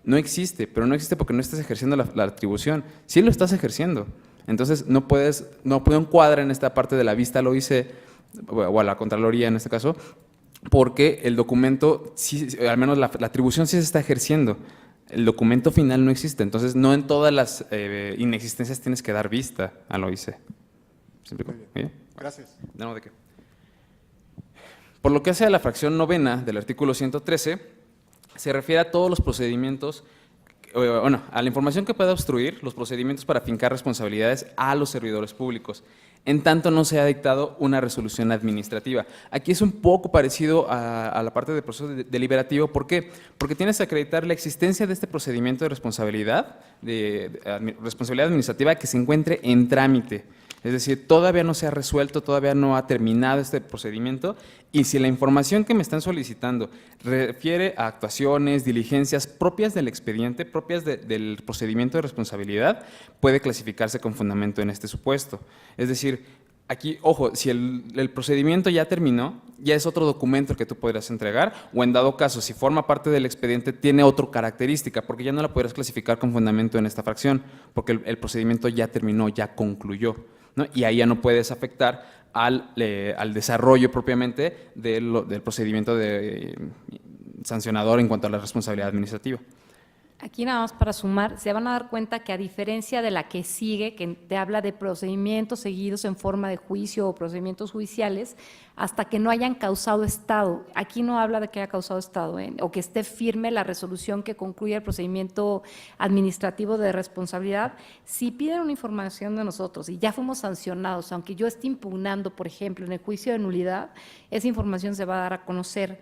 no existe, pero no existe porque no estás ejerciendo la atribución. Sí lo estás ejerciendo. Entonces no puedo encuadrar en esta parte de la vista al OIC o a la Contraloría en este caso, porque el documento, sí, al menos la atribución sí se está ejerciendo. El documento final no existe, entonces no en todas las inexistencias tienes que dar vista al OIC. ¿Se explicó?
Muy bien.
¿Bien?
Gracias.
No, ¿de qué? Por lo que hace a la fracción novena del artículo 113, se refiere a todos los procedimientos, bueno, a la información que pueda obstruir los procedimientos para fincar responsabilidades a los servidores públicos, en tanto no se ha dictado una resolución administrativa. Aquí es un poco parecido a la parte del proceso deliberativo. ¿Por qué? Porque tienes que acreditar la existencia de este procedimiento de responsabilidad administrativa que se encuentre en trámite. Es decir, todavía no se ha resuelto, todavía no ha terminado este procedimiento, y si la información que me están solicitando refiere a actuaciones, diligencias propias del expediente, propias del procedimiento de responsabilidad, puede clasificarse con fundamento en este supuesto. Es decir, aquí, ojo, si el procedimiento ya terminó, ya es otro documento el que tú podrías entregar, o en dado caso, si forma parte del expediente, tiene otra característica, porque ya no la podrás clasificar con fundamento en esta fracción, porque el procedimiento ya terminó, ya concluyó, ¿no? Y ahí ya no puedes afectar al desarrollo propiamente del procedimiento sancionador en cuanto a la responsabilidad administrativa.
Aquí nada más para sumar, se van a dar cuenta que a diferencia de la que sigue, que te habla de procedimientos seguidos en forma de juicio o procedimientos judiciales, hasta que no hayan causado estado. Aquí no habla de que haya causado estado, o que esté firme la resolución que concluya el procedimiento administrativo de responsabilidad. Si piden una información de nosotros y ya fuimos sancionados, aunque yo esté impugnando, por ejemplo, en el juicio de nulidad, esa información se va a dar a conocer.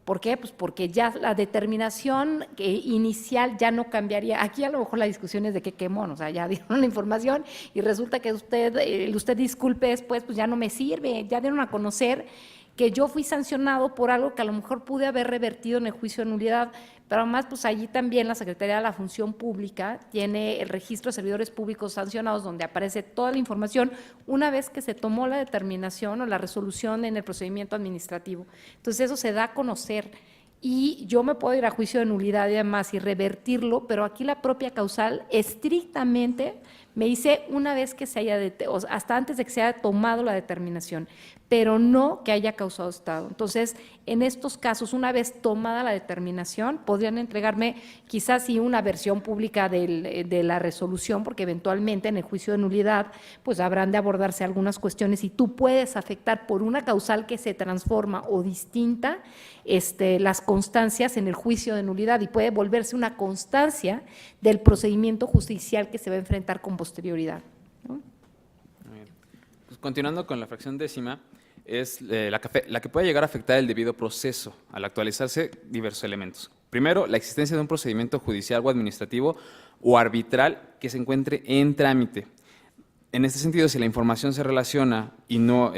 ¿Por qué? Pues porque ya la determinación inicial ya no cambiaría. Aquí a lo mejor la discusión es de qué quemón, o sea, ya dieron la información y resulta que usted disculpe después, pues ya no me sirve, ya dieron a conocer que yo fui sancionado por algo que a lo mejor pude haber revertido en el juicio de nulidad, pero además pues allí también la Secretaría de la Función Pública tiene el registro de servidores públicos sancionados donde aparece toda la información una vez que se tomó la determinación o la resolución en el procedimiento administrativo. Entonces eso se da a conocer y yo me puedo ir a juicio de nulidad y demás y revertirlo, pero aquí la propia causal estrictamente me dice una vez que se haya, hasta antes de que se haya tomado la determinación, pero no que haya causado estado. Entonces, en estos casos, una vez tomada la determinación, podrían entregarme quizás sí una versión pública de la resolución, porque eventualmente en el juicio de nulidad, pues habrán de abordarse algunas cuestiones y tú puedes afectar por una causal que se transforma o distinta las constancias en el juicio de nulidad y puede volverse una constancia del procedimiento judicial que se va a enfrentar con posterioridad, ¿no?
Pues continuando con la fracción décima, es la que puede llegar a afectar el debido proceso al actualizarse diversos elementos. Primero, la existencia de un procedimiento judicial o administrativo o arbitral que se encuentre en trámite. En este sentido, si la información se relaciona y no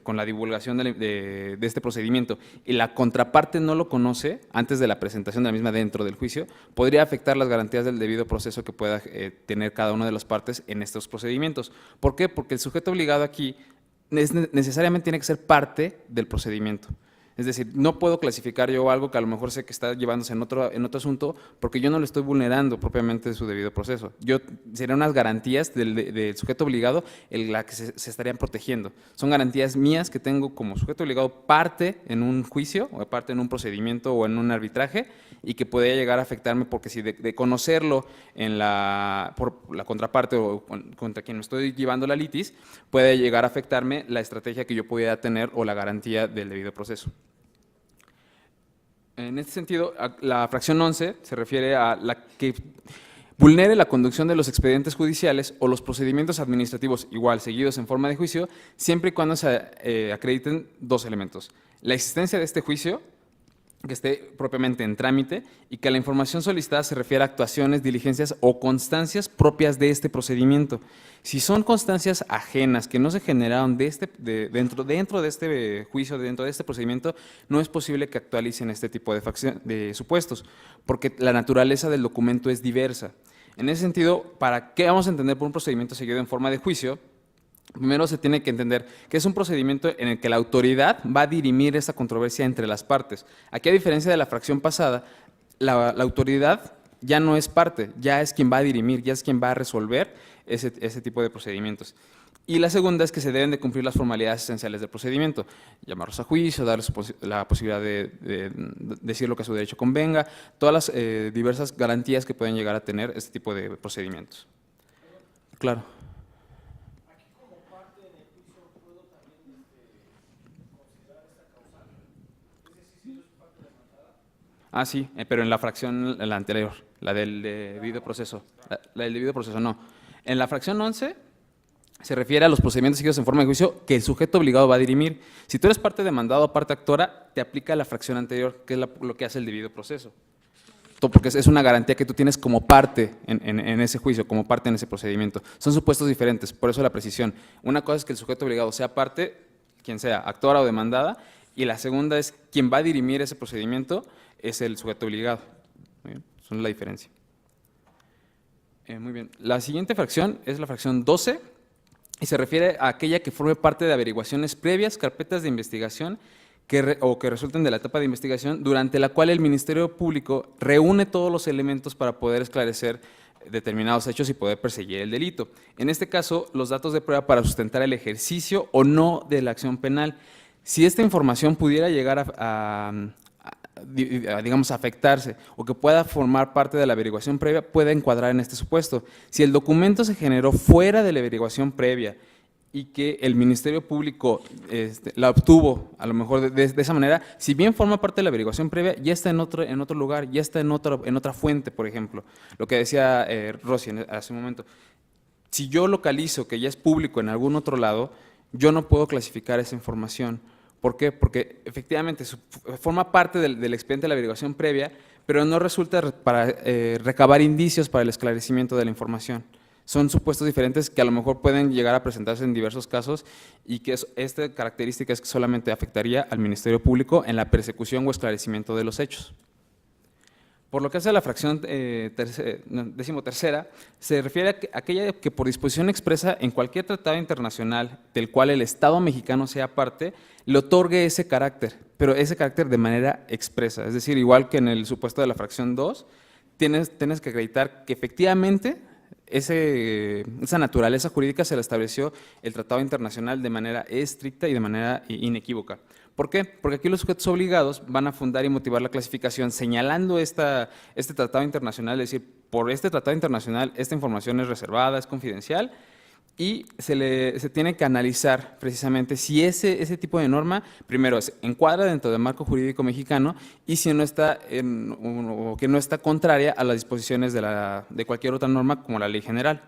con la divulgación de este procedimiento y la contraparte no lo conoce antes de la presentación de la misma dentro del juicio, podría afectar las garantías del debido proceso que pueda tener cada una de las partes en estos procedimientos. ¿Por qué? Porque el sujeto obligado aquí necesariamente tiene que ser parte del procedimiento. Es decir, no puedo clasificar yo algo que a lo mejor sé que está llevándose en otro asunto porque yo no le estoy vulnerando propiamente su debido proceso. Serían unas garantías del sujeto obligado en la que se estarían protegiendo. Son garantías mías que tengo como sujeto obligado parte en un juicio o parte en un procedimiento o en un arbitraje y que podría llegar a afectarme porque si de conocerlo por la contraparte o contra quien me estoy llevando la litis, puede llegar a afectarme la estrategia que yo pudiera tener o la garantía del debido proceso. En este sentido, la fracción 11 se refiere a la que vulnere la conducción de los expedientes judiciales o los procedimientos administrativos igual seguidos en forma de juicio, siempre y cuando se acrediten dos elementos: la existencia de este juicio, que esté propiamente en trámite, y que la información solicitada se refiera a actuaciones, diligencias o constancias propias de este procedimiento. Si son constancias ajenas que no se generaron dentro de este juicio, dentro de este procedimiento, no es posible que actualicen este tipo de supuestos, porque la naturaleza del documento es diversa. En ese sentido, ¿para qué vamos a entender por un procedimiento seguido en forma de juicio? Primero se tiene que entender que es un procedimiento en el que la autoridad va a dirimir esta controversia entre las partes. Aquí, a diferencia de la fracción pasada, la autoridad ya no es parte, ya es quien va a dirimir, ya es quien va a resolver ese tipo de procedimientos. Y la segunda es que se deben de cumplir las formalidades esenciales del procedimiento: llamarlos a juicio, darles la posibilidad de decir lo que a su derecho convenga, todas las diversas garantías que pueden llegar a tener este tipo de procedimientos. Claro. Ah, sí, pero en la fracción, la anterior, la del debido proceso. La del debido proceso, no. En la fracción 11 se refiere a los procedimientos seguidos en forma de juicio que el sujeto obligado va a dirimir. Si tú eres parte demandada o parte actora, te aplica la fracción anterior, que es lo que hace el debido proceso. Porque es una garantía que tú tienes como parte en ese juicio, como parte en ese procedimiento. Son supuestos diferentes, por eso la precisión. Una cosa es que el sujeto obligado sea parte, quien sea, actora o demandada, y la segunda es quien va a dirimir ese procedimiento es el sujeto obligado. Muy bien, son la diferencia. Muy bien. La siguiente fracción es la fracción 12 y se refiere a aquella que forme parte de averiguaciones previas, carpetas de investigación o que resulten de la etapa de investigación, durante la cual el Ministerio Público reúne todos los elementos para poder esclarecer determinados hechos y poder perseguir el delito. En este caso, los datos de prueba para sustentar el ejercicio o no de la acción penal. Si esta información pudiera llegar digamos, afectarse o que pueda formar parte de la averiguación previa, puede encuadrar en este supuesto. Si el documento se generó fuera de la averiguación previa y que el Ministerio Público la obtuvo, a lo mejor de esa manera, si bien forma parte de la averiguación previa, ya está en otro lugar, ya está en otra fuente, por ejemplo. Lo que decía Rosy hace un momento. Si yo localizo que ya es público en algún otro lado, yo no puedo clasificar esa información. ¿Por qué? Porque efectivamente forma parte del expediente de la averiguación previa, pero no resulta para recabar indicios para el esclarecimiento de la información. Son supuestos diferentes que a lo mejor pueden llegar a presentarse en diversos casos y que esta característica es que solamente afectaría al Ministerio Público en la persecución o esclarecimiento de los hechos. Por lo que hace a la fracción 13ª, se refiere a aquella que por disposición expresa en cualquier tratado internacional del cual el Estado mexicano sea parte, le otorgue ese carácter, pero ese carácter de manera expresa. Es decir, igual que en el supuesto de la fracción 2, tienes que acreditar que efectivamente esa naturaleza jurídica se la estableció el tratado internacional de manera estricta y de manera inequívoca. ¿Por qué? Porque aquí los sujetos obligados van a fundar y motivar la clasificación señalando este tratado internacional, es decir, por este tratado internacional esta información es reservada, es confidencial, y se tiene que analizar precisamente si ese tipo de norma, primero, se encuadra dentro del marco jurídico mexicano y si no está o que no está contraria a las disposiciones de cualquier otra norma como la ley general.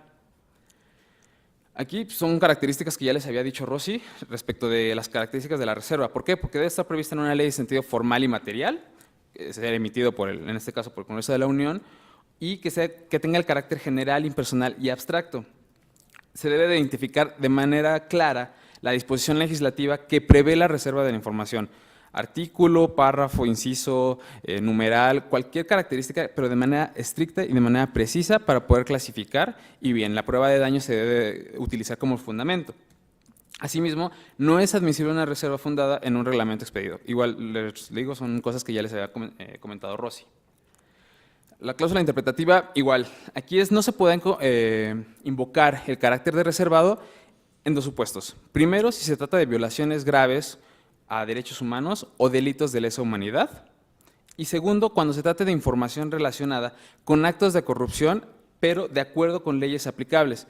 Aquí son características que ya les había dicho Rosy respecto de las características de la reserva. ¿Por qué? Porque debe estar prevista en una ley de sentido formal y material, que sea emitido en este caso por el Congreso de la Unión, y que tenga el carácter general, impersonal y abstracto. Se debe de identificar de manera clara la disposición legislativa que prevé la reserva de la información. Artículo, párrafo, inciso, numeral, cualquier característica, pero de manera estricta y de manera precisa para poder clasificar, y bien, la prueba de daño se debe utilizar como fundamento. Asimismo, no es admisible una reserva fundada en un reglamento expedido. Igual, les digo, son cosas que ya les había comentado Rosy. La cláusula interpretativa, igual, aquí no se puede invocar el carácter de reservado en dos supuestos. Primero, si se trata de violaciones graves a derechos humanos o delitos de lesa humanidad. Y segundo, cuando se trate de información relacionada con actos de corrupción, pero de acuerdo con leyes aplicables.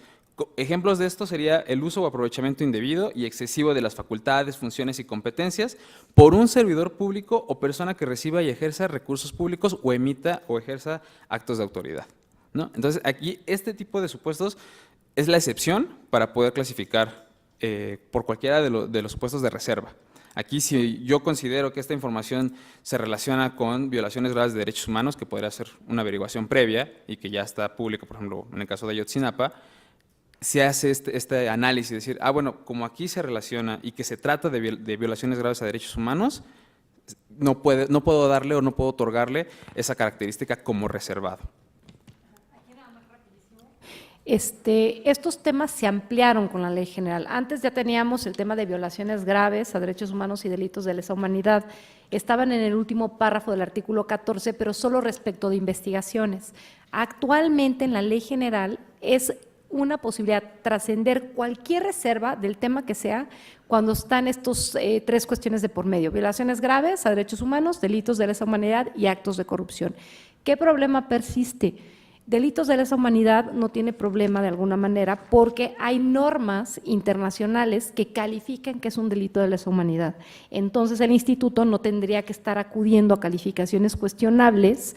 Ejemplos de esto sería el uso o aprovechamiento indebido y excesivo de las facultades, funciones y competencias por un servidor público o persona que reciba y ejerza recursos públicos o emita o ejerza actos de autoridad. ¿no? Entonces, aquí este tipo de supuestos es la excepción para poder clasificar por cualquiera de los supuestos de reserva. Aquí, si yo considero que esta información se relaciona con violaciones graves de derechos humanos, que podría ser una averiguación previa y que ya está público, por ejemplo, en el caso de Ayotzinapa, se hace este análisis, decir, bueno, como aquí se relaciona y que se trata de violaciones graves a derechos humanos, no puedo darle o no puedo otorgarle esa característica como reservado.
Estos temas se ampliaron con la Ley General. Antes ya teníamos el tema de violaciones graves a derechos humanos y delitos de lesa humanidad. Estaban en el último párrafo del artículo 14, pero solo respecto de investigaciones. Actualmente en la Ley General es una posibilidad trascender cualquier reserva del tema que sea cuando están estos tres cuestiones de por medio: violaciones graves a derechos humanos, delitos de lesa humanidad y actos de corrupción. ¿Qué problema persiste? Delitos de lesa humanidad no tiene problema de alguna manera porque hay normas internacionales que califican que es un delito de lesa humanidad. Entonces el instituto no tendría que estar acudiendo a calificaciones cuestionables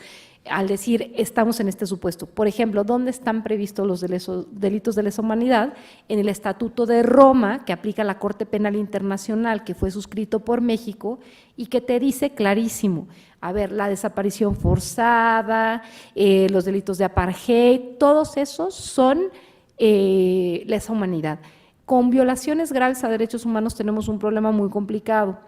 al decir estamos en este supuesto. Por ejemplo, ¿dónde están previstos los delitos de lesa humanidad? En el Estatuto de Roma, que aplica la Corte Penal Internacional, que fue suscrito por México y que te dice clarísimo, a ver, la desaparición forzada, los delitos de apartheid, todos esos son lesa humanidad. Con violaciones graves a derechos humanos tenemos un problema muy complicado.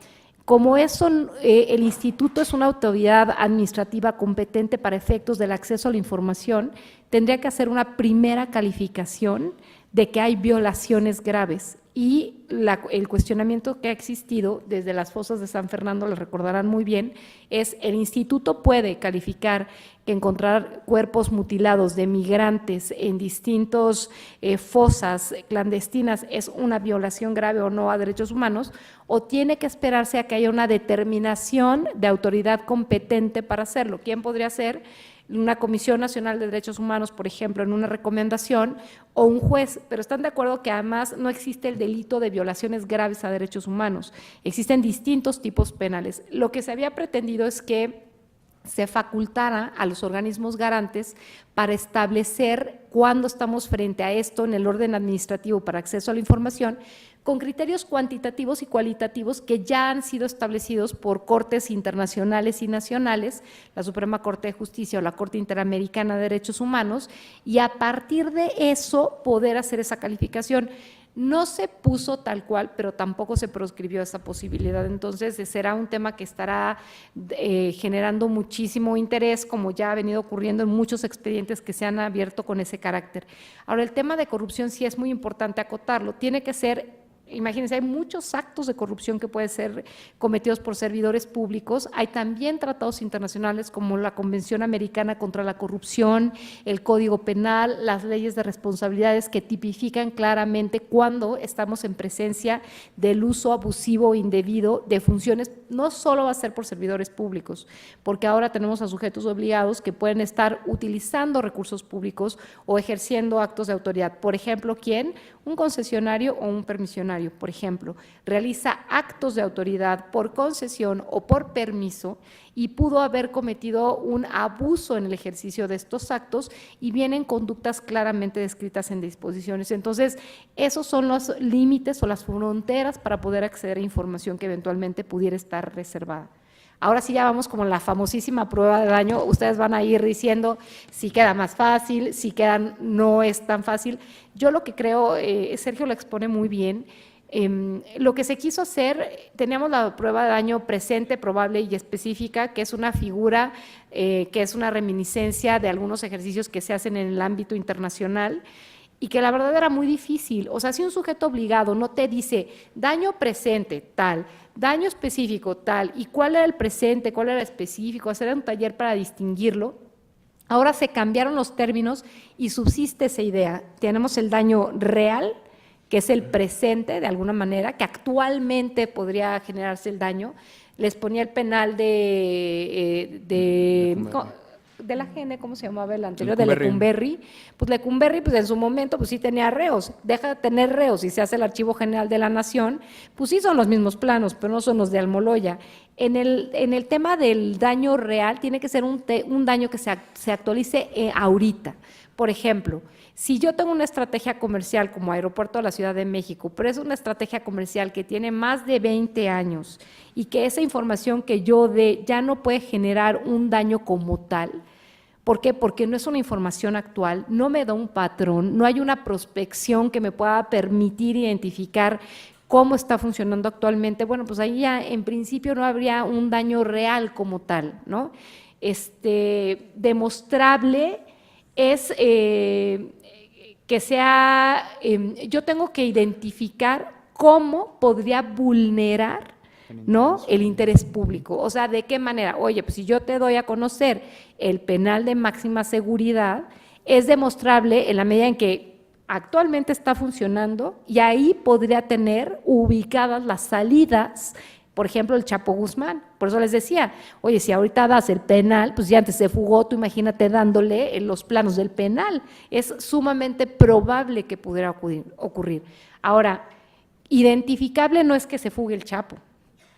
Como eso, el instituto es una autoridad administrativa competente para efectos del acceso a la información, tendría que hacer una primera calificación de que hay violaciones graves. Y el cuestionamiento que ha existido desde las fosas de San Fernando, lo recordarán muy bien, es el instituto puede calificar que encontrar cuerpos mutilados de migrantes en distintos fosas clandestinas es una violación grave o no a derechos humanos, o tiene que esperarse a que haya una determinación de autoridad competente para hacerlo. ¿Quién podría ser? Una Comisión Nacional de Derechos Humanos, por ejemplo, en una recomendación, o un juez, pero están de acuerdo que además no existe el delito de violaciones graves a derechos humanos, existen distintos tipos penales. Lo que se había pretendido es que se facultara a los organismos garantes para establecer cuándo estamos frente a esto en el orden administrativo para acceso a la información, con criterios cuantitativos y cualitativos que ya han sido establecidos por cortes internacionales y nacionales, la Suprema Corte de Justicia o la Corte Interamericana de Derechos Humanos, y a partir de eso poder hacer esa calificación. No se puso tal cual, pero tampoco se proscribió esa posibilidad. Entonces, será un tema que estará generando muchísimo interés, como ya ha venido ocurriendo en muchos expedientes que se han abierto con ese carácter. Ahora, el tema de corrupción sí es muy importante acotarlo. Tiene que ser… Imagínense, hay muchos actos de corrupción que pueden ser cometidos por servidores públicos. Hay también tratados internacionales como la Convención Americana contra la Corrupción, el Código Penal, las leyes de responsabilidades que tipifican claramente cuando estamos en presencia del uso abusivo o indebido de funciones. No solo va a ser por servidores públicos, porque ahora tenemos a sujetos obligados que pueden estar utilizando recursos públicos o ejerciendo actos de autoridad. Por ejemplo, ¿quién? Un concesionario o un permisionario, por ejemplo, realiza actos de autoridad por concesión o por permiso y pudo haber cometido un abuso en el ejercicio de estos actos y vienen conductas claramente descritas en disposiciones. Entonces, esos son los límites o las fronteras para poder acceder a información que eventualmente pudiera estar reservada. Ahora sí ya vamos como la famosísima prueba de daño, ustedes van a ir diciendo si queda más fácil, si queda no es tan fácil. Yo lo que creo, Sergio lo expone muy bien, lo que se quiso hacer, teníamos la prueba de daño presente, probable y específica, que es una figura, que es una reminiscencia de algunos ejercicios que se hacen en el ámbito internacional, y que la verdad era muy difícil. O sea, si un sujeto obligado no te dice daño presente, tal, daño específico, tal, y cuál era el presente, cuál era el específico, hacer un taller para distinguirlo. Ahora se cambiaron los términos y subsiste esa idea. Tenemos el daño real, que es el presente de alguna manera, que actualmente podría generarse el daño. Les ponía el penal de de la GN, ¿cómo se llamaba el anterior? De
Lecumberri.
Lecumberri. Pues Lecumberri, pues en su momento, pues sí tenía reos. Deja de tener reos y se hace el Archivo General de la Nación, pues sí son los mismos planos, pero no son los de Almoloya. En el tema del daño real, tiene que ser un daño que se actualice ahorita. Por ejemplo, si yo tengo una estrategia comercial como Aeropuerto de la Ciudad de México, pero es una estrategia comercial que tiene más de 20 años y que esa información que yo dé ya no puede generar un daño como tal. ¿Por qué? Porque no es una información actual, no me da un patrón, no hay una prospección que me pueda permitir identificar cómo está funcionando actualmente. Bueno, pues ahí ya en principio no habría un daño real como tal, ¿no? Demostrable es que sea, yo tengo que identificar cómo podría vulnerar, ¿no?, el interés público. O sea, ¿de qué manera? Oye, pues si yo te doy a conocer el penal de máxima seguridad, es demostrable en la medida en que actualmente está funcionando y ahí podría tener ubicadas las salidas, por ejemplo, el Chapo Guzmán. Por eso les decía, oye, si ahorita das el penal, pues ya antes se fugó, tú imagínate dándole los planos del penal. Es sumamente probable que pudiera ocurrir. Ahora, identificable no es que se fugue el Chapo,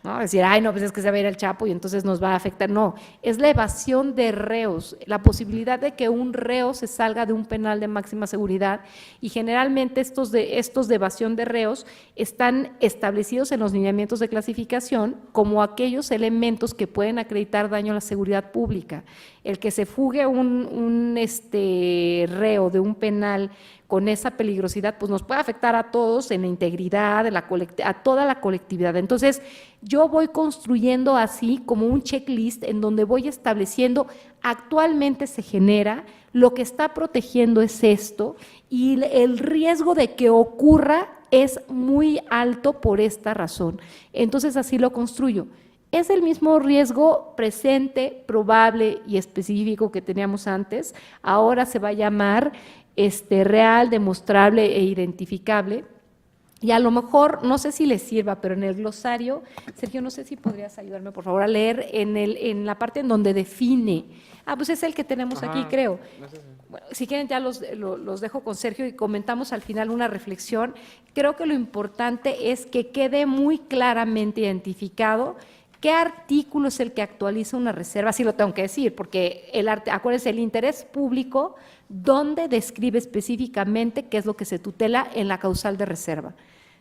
¿no? Decir, ay, no, pues es que se va a ir el Chapo y entonces nos va a afectar. No, es la evasión de reos, la posibilidad de que un reo se salga de un penal de máxima seguridad, y generalmente estos de evasión de reos están establecidos en los lineamientos de clasificación como aquellos elementos que pueden acreditar daño a la seguridad pública. El que se fugue un reo de un penal con esa peligrosidad, pues nos puede afectar a todos en la integridad, a toda la colectividad. Entonces, yo voy construyendo así como un checklist en donde voy estableciendo, actualmente se genera, lo que está protegiendo es esto, y el riesgo de que ocurra es muy alto por esta razón. Entonces, así lo construyo. Es el mismo riesgo presente, probable y específico que teníamos antes, ahora se va a llamar real, demostrable e identificable, y a lo mejor, no sé si les sirva, pero en el glosario, Sergio, no sé si podrías ayudarme, por favor, a leer en la parte en donde define, pues es el que tenemos aquí, creo. Bueno, si quieren ya los dejo con Sergio y comentamos al final una reflexión. Creo que lo importante es que quede muy claramente identificado qué artículo es el que actualiza una reserva. Sí lo tengo que decir, porque acuérdense, el interés público, donde describe específicamente qué es lo que se tutela en la causal de reserva.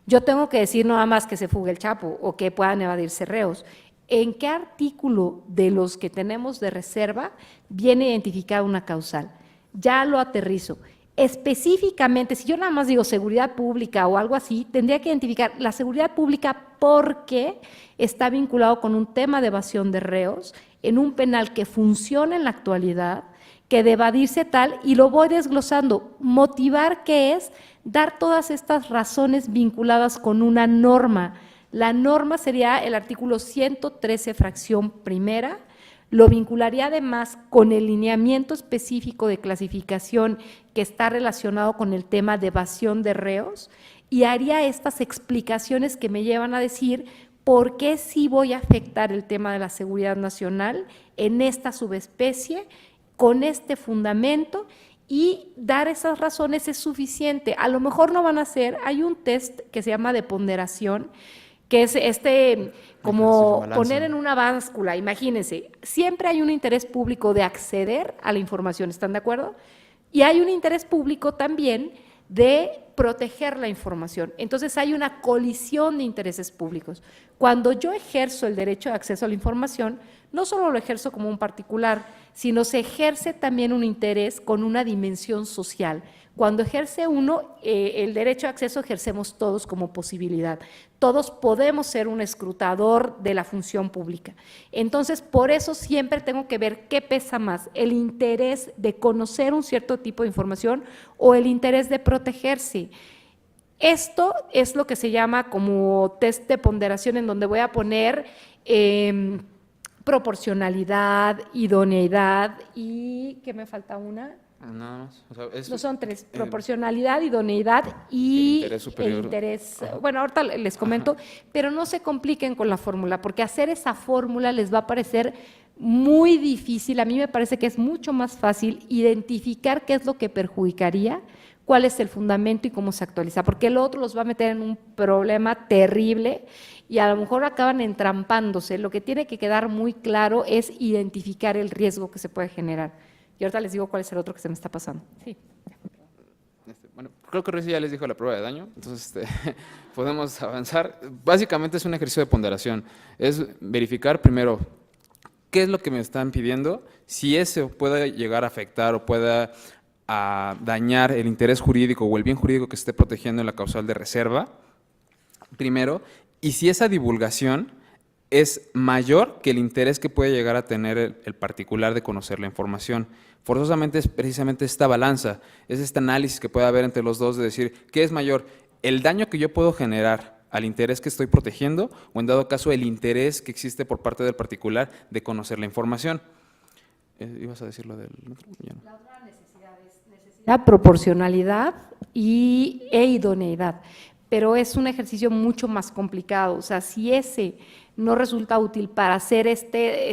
Yo tengo que decir nada más que se fugue el Chapo o que puedan evadirse reos. ¿En qué artículo de los que tenemos de reserva viene identificada una causal? Ya lo aterrizo. Específicamente, si yo nada más digo seguridad pública o algo así, tendría que identificar la seguridad pública porque está vinculado con un tema de evasión de reos en un penal que funciona en la actualidad, que de evadirse tal, y lo voy desglosando. Motivar, ¿qué es? Dar todas estas razones vinculadas con una norma. La norma sería el artículo 113, fracción primera, lo vincularía además con el lineamiento específico de clasificación que está relacionado con el tema de evasión de reos, y haría estas explicaciones que me llevan a decir por qué sí voy a afectar el tema de la seguridad nacional en esta subespecie, con este fundamento, y dar esas razones es suficiente. A lo mejor no van a ser, hay un test que se llama de ponderación, que es como poner en una báscula, imagínense, siempre hay un interés público de acceder a la información, ¿están de acuerdo? Y hay un interés público también de proteger la información. Entonces hay una colisión de intereses públicos. Cuando yo ejerzo el derecho de acceso a la información, no solo lo ejerzo como un particular, sino se ejerce también un interés con una dimensión social. Cuando ejerce uno el derecho de acceso, ejercemos todos como posibilidad. Todos podemos ser un escrutador de la función pública. Entonces, por eso siempre tengo que ver qué pesa más, el interés de conocer un cierto tipo de información o el interés de protegerse. Esto es lo que se llama como test de ponderación, en donde voy a poner proporcionalidad, idoneidad y, ¿qué me falta una?
Nada más. O sea,
No, son tres: proporcionalidad, idoneidad y
interés superior.
interés. Bueno, ahorita les comento, pero no se compliquen con la fórmula, porque hacer esa fórmula les va a parecer muy difícil, a mí me parece que es mucho más fácil identificar qué es lo que perjudicaría, cuál es el fundamento y cómo se actualiza, porque el otro los va a meter en un problema terrible y a lo mejor acaban entrampándose. Lo que tiene que quedar muy claro es identificar el riesgo que se puede generar. Y ahorita les digo cuál es el otro que se me está pasando. Sí.
Bueno, creo que Rosy ya les dijo la prueba de daño, entonces podemos avanzar. Básicamente es un ejercicio de ponderación, es verificar primero qué es lo que me están pidiendo, si ese puede llegar a afectar o pueda dañar el interés jurídico o el bien jurídico que se esté protegiendo en la causal de reserva, primero, y si esa divulgación es mayor que el interés que puede llegar a tener el particular de conocer la información. Forzosamente es precisamente esta balanza, es este análisis que puede haber entre los dos de decir, ¿qué es mayor? ¿El daño que yo puedo generar al interés que estoy protegiendo o en dado caso el interés que existe por parte del particular de conocer la información? ¿Ibas a decir lo del otro? Ya no.
La otra necesidad es necesidad, proporcionalidad e idoneidad, pero es un ejercicio mucho más complicado. O sea, si ese no resulta útil para hacer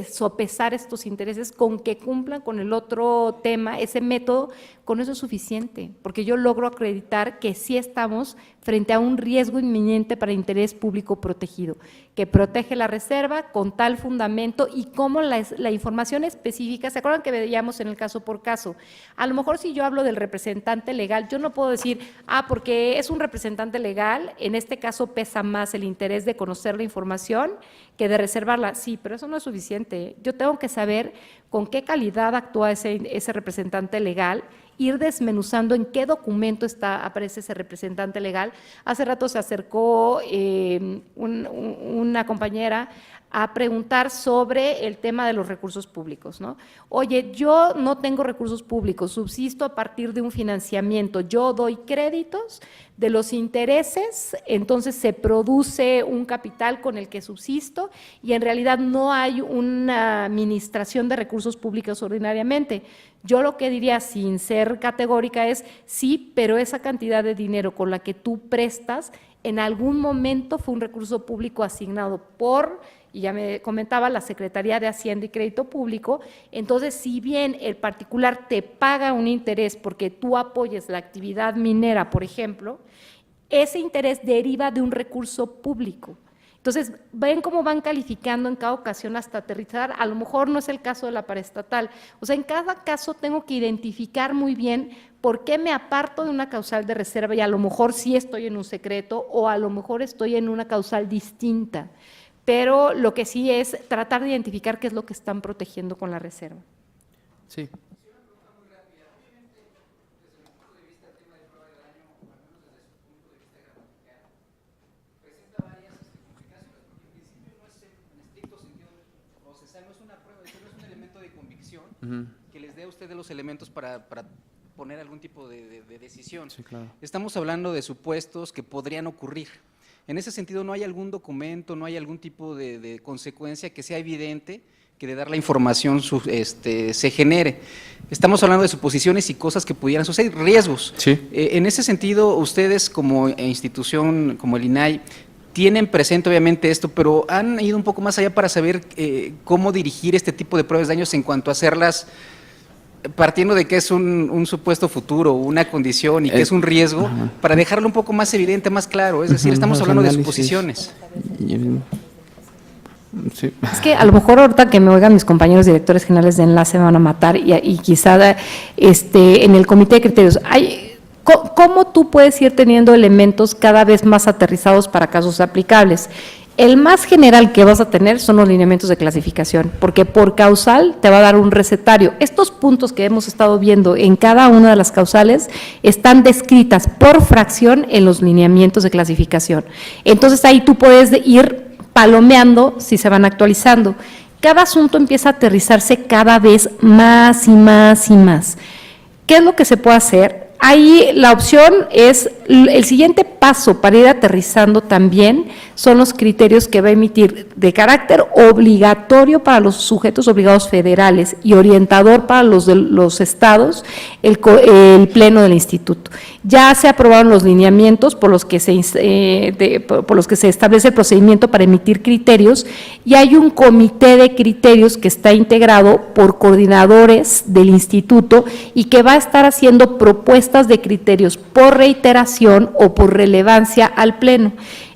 sopesar estos intereses, con que cumplan con el otro tema, ese método, con eso es suficiente, porque yo logro acreditar que sí estamos frente a un riesgo inminente para interés público protegido, que protege la reserva con tal fundamento y cómo la información específica, ¿se acuerdan que veíamos en el caso por caso? A lo mejor si yo hablo del representante legal, yo no puedo decir, porque es un representante legal, en este caso pesa más el interés de conocer la información que de reservarla. Sí, pero eso no es suficiente. Yo tengo que saber con qué calidad actúa ese representante legal, ir desmenuzando en qué documento aparece ese representante legal. Hace rato se acercó una compañera a preguntar sobre el tema de los recursos públicos, ¿no? Oye, yo no tengo recursos públicos, subsisto a partir de un financiamiento, yo doy créditos de los intereses, entonces se produce un capital con el que subsisto y en realidad no hay una administración de recursos públicos ordinariamente. Yo lo que diría, sin ser categórica, es sí, pero esa cantidad de dinero con la que tú prestas, en algún momento fue un recurso público asignado por, y ya me comentaba, la Secretaría de Hacienda y Crédito Público. Entonces, si bien el particular te paga un interés porque tú apoyes la actividad minera, por ejemplo, ese interés deriva de un recurso público. Entonces, ven cómo van calificando en cada ocasión hasta aterrizar. A lo mejor no es el caso de la paraestatal. O sea, en cada caso tengo que identificar muy bien por qué me aparto de una causal de reserva y a lo mejor sí estoy en un secreto o a lo mejor estoy en una causal distinta. Pero lo que sí es tratar de identificar qué es lo que están protegiendo con la reserva.
Sí.
Que les dé a ustedes los elementos para poner algún tipo de decisión.
Sí, claro.
Estamos hablando de supuestos que podrían ocurrir. En ese sentido, no hay algún documento, no hay algún tipo de consecuencia que sea evidente que de dar la información se genere. Estamos hablando de suposiciones y cosas que pudieran suceder, riesgos.
Sí.
En ese sentido, ustedes como institución, como el INAI, tienen presente obviamente esto, pero han ido un poco más allá para saber cómo dirigir este tipo de pruebas de daños en cuanto a hacerlas, partiendo de que es un supuesto futuro, una condición y que es un riesgo, para dejarlo un poco más evidente, más claro. Es decir, estamos hablando de suposiciones.
Sí.
Es que a lo mejor ahorita que me oigan mis compañeros directores generales de enlace me van a matar y quizá en el comité de criterios ¿cómo tú puedes ir teniendo elementos cada vez más aterrizados para casos aplicables? El más general que vas a tener son los lineamientos de clasificación, porque por causal te va a dar un recetario. Estos puntos que hemos estado viendo en cada una de las causales están descritas por fracción en los lineamientos de clasificación. Entonces ahí tú puedes ir palomeando si se van actualizando. Cada asunto empieza a aterrizarse cada vez más y más y más. ¿Qué es lo que se puede hacer? Ahí la opción es el siguiente paso para ir aterrizando también son los criterios que va a emitir de carácter obligatorio para los sujetos obligados federales y orientador para los de los estados, el Pleno del Instituto. Ya se aprobaron los lineamientos por los que se establece el procedimiento para emitir criterios y hay un comité de criterios que está integrado por coordinadores del instituto y que va a estar haciendo propuestas de criterios por reiteración o por relevancia al Pleno.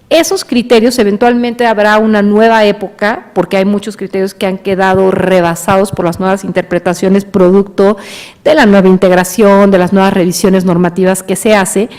Esos criterios, eventualmente habrá una nueva época, porque hay muchos criterios que han quedado rebasados por las nuevas interpretaciones producto de la nueva integración, de las nuevas revisiones normativas que se hace,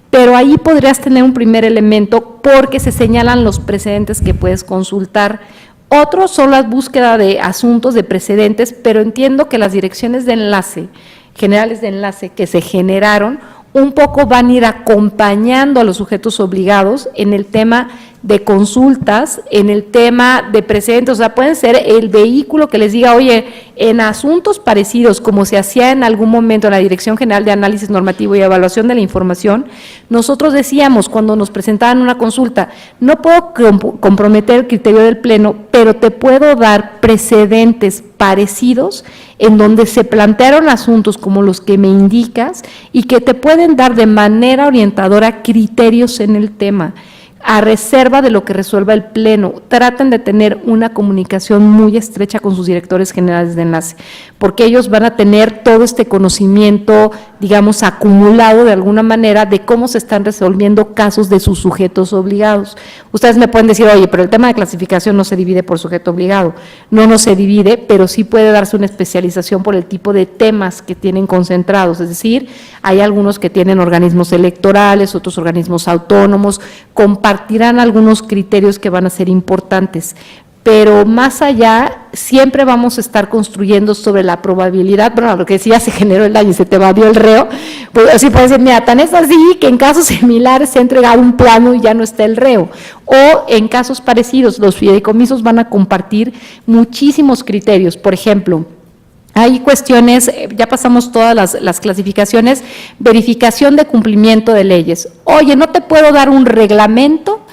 pero ahí podrías tener un primer elemento porque se señalan los precedentes que puedes consultar. Otros son la búsqueda de asuntos de precedentes, pero entiendo que las direcciones de enlace, generales de enlace que se generaron, un poco van a ir acompañando a los sujetos obligados en el tema de consultas, en el tema de precedentes, o sea, pueden ser el vehículo que les diga, oye, en asuntos parecidos, como se hacía en algún momento en la Dirección General de Análisis Normativo y Evaluación de la Información, nosotros decíamos cuando nos presentaban una consulta, no puedo comprometer el criterio del Pleno, pero te puedo dar precedentes parecidos en donde se plantearon asuntos como los que me indicas y que te pueden dar de manera orientadora criterios en el tema, a reserva de lo que resuelva el Pleno. Traten de tener una comunicación muy estrecha con sus directores generales de enlace, porque ellos van a tener todo este conocimiento, digamos, acumulado de alguna manera de cómo se están resolviendo casos de sus sujetos obligados. Ustedes me pueden decir, oye, pero el tema de clasificación no se divide por sujeto obligado. No se divide, pero sí puede darse una especialización por el tipo de temas que tienen concentrados, es decir, hay algunos que tienen organismos electorales, otros organismos autónomos, compartirán algunos criterios que van a ser importantes, pero más allá siempre vamos a estar construyendo sobre la probabilidad, bueno, lo que decía, se generó el daño y se te evadió el reo, pues así puede ser, mira, tan es así que en casos similares se ha entregado un plano y ya no está el reo, o en casos parecidos, los fideicomisos van a compartir muchísimos criterios, por ejemplo, hay cuestiones, ya pasamos todas las clasificaciones, verificación de cumplimiento de leyes. Oye, no te puedo dar un reglamento,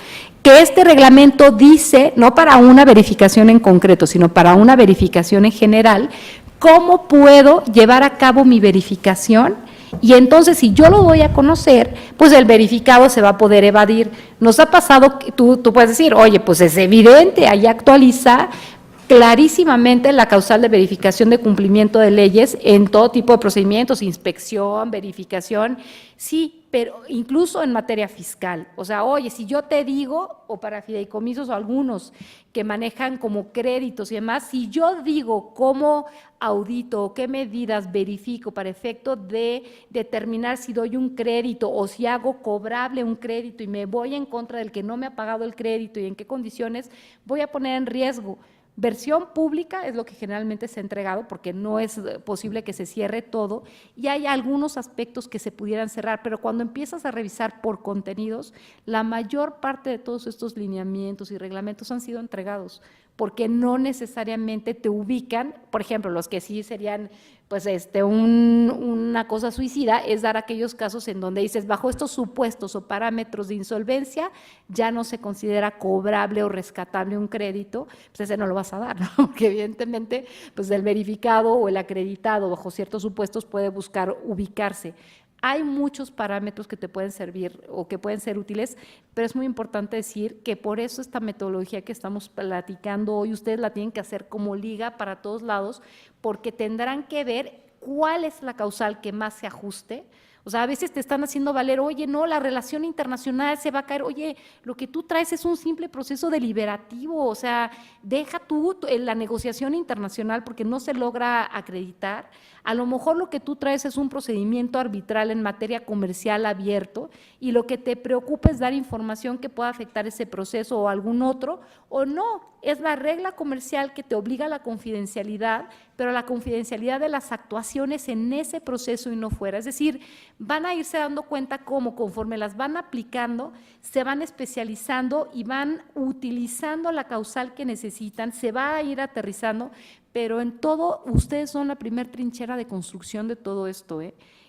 que este reglamento dice, no para una verificación en concreto, sino para una verificación en general, ¿cómo puedo llevar a cabo mi verificación? Y entonces, si yo lo doy a conocer, pues el verificado se va a poder evadir. Nos ha pasado, tú puedes decir, oye, pues es evidente, ahí actualiza clarísimamente la causal de verificación de cumplimiento de leyes en todo tipo de procedimientos, inspección, verificación, sí, pero incluso en materia fiscal. O sea, oye, si yo te digo, o para fideicomisos o algunos que manejan como créditos y demás, si yo digo cómo audito o qué medidas verifico para efecto de determinar si doy un crédito o si hago cobrable un crédito y me voy en contra del que no me ha pagado el crédito y en qué condiciones, voy a poner en riesgo. Versión pública es lo que generalmente se ha entregado porque no es posible que se cierre todo y hay algunos aspectos que se pudieran cerrar, pero cuando empiezas a revisar por contenidos, la mayor parte de todos estos lineamientos y reglamentos han sido entregados porque no necesariamente te ubican, por ejemplo, los que sí serían pues una cosa suicida es dar aquellos casos en donde dices, bajo estos supuestos o parámetros de insolvencia, ya no se considera cobrable o rescatable un crédito, pues ese no lo vas a dar, ¿no? Porque evidentemente pues el verificado o el acreditado bajo ciertos supuestos puede buscar ubicarse. Hay muchos parámetros que te pueden servir o que pueden ser útiles, pero es muy importante decir que por eso esta metodología que estamos platicando hoy, ustedes la tienen que hacer como liga para todos lados, porque tendrán que ver cuál es la causal que más se ajuste. O sea, a veces te están haciendo valer, oye, no, la relación internacional se va a caer, oye, lo que tú traes es un simple proceso deliberativo, o sea, deja tú la negociación internacional porque no se logra acreditar, a lo mejor lo que tú traes es un procedimiento arbitral en materia comercial abierto y lo que te preocupa es dar información que pueda afectar ese proceso o algún otro, o no, es la regla comercial que te obliga a la confidencialidad, pero la confidencialidad de las actuaciones en ese proceso y no fuera. Es decir, van a irse dando cuenta cómo conforme las van aplicando, se van especializando y van utilizando la causal que necesitan, se va a ir aterrizando, pero en todo ustedes son la primer trinchera de construcción de todo esto,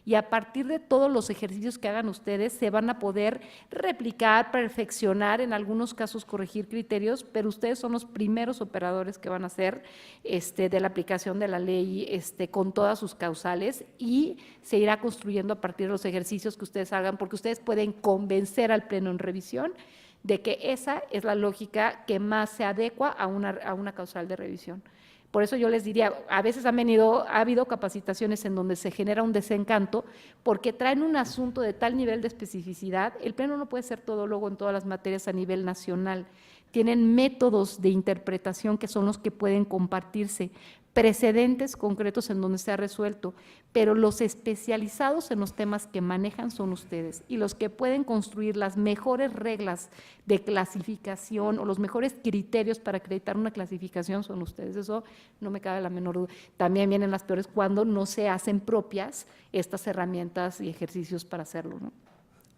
y a partir de todos los ejercicios que hagan ustedes se van a poder replicar, perfeccionar, en algunos casos corregir criterios, pero ustedes son los primeros operadores que van a hacer de la aplicación de la ley con todas sus causales, y se irá construyendo a partir de los ejercicios que ustedes hagan, porque ustedes pueden convencer al Pleno en revisión de que esa es la lógica que más se adecua a una causal de revisión. Por eso yo les diría, a veces ha habido capacitaciones en donde se genera un desencanto porque traen un asunto de tal nivel de especificidad. El Pleno no puede ser todólogo en todas las materias a nivel nacional. Tienen métodos de interpretación que son los que pueden compartirse, precedentes concretos en donde se ha resuelto, pero los especializados en los temas que manejan son ustedes, y los que pueden construir las mejores reglas de clasificación o los mejores criterios para acreditar una clasificación son ustedes. Eso no me cabe la menor duda. También vienen las peores cuando no se hacen propias estas herramientas y ejercicios para hacerlo, ¿no?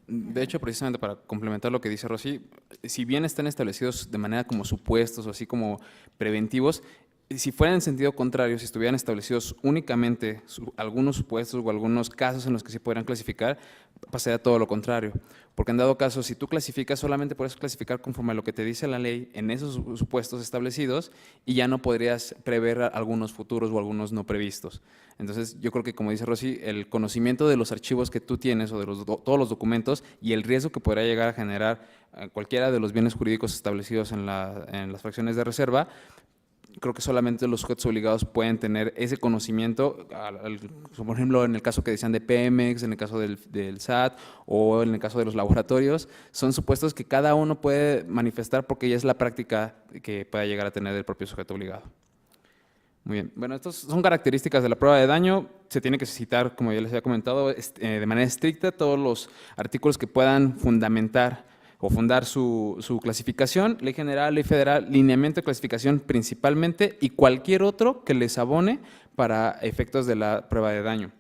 De hecho, precisamente para complementar lo que dice Rosy, si bien están establecidos de manera como supuestos o así como preventivos, si fueran en sentido contrario, si estuvieran establecidos únicamente algunos supuestos o algunos casos en los que se podrían clasificar, pasaría todo lo contrario. Porque en dado caso, si tú clasificas, solamente puedes clasificar conforme a lo que te dice la ley en esos supuestos establecidos, y ya no podrías prever algunos futuros o algunos no previstos. Entonces, yo creo que, como dice Rosy, el conocimiento de los archivos que tú tienes o de todos los documentos y el riesgo que podría llegar a generar cualquiera de los bienes jurídicos establecidos en las fracciones de reserva, creo que solamente los sujetos obligados pueden tener ese conocimiento, por ejemplo, en el caso que decían de Pemex, en el caso del SAT o en el caso de los laboratorios, son supuestos que cada uno puede manifestar porque ya es la práctica que pueda llegar a tener el propio sujeto obligado. Muy bien, bueno, estas son características de la prueba de daño. Se tiene que citar, como ya les había comentado, de manera estricta todos los artículos que puedan fundamentar o fundar su clasificación, ley general, ley federal, lineamiento de clasificación principalmente, y cualquier otro que les abone para efectos de la prueba de daño.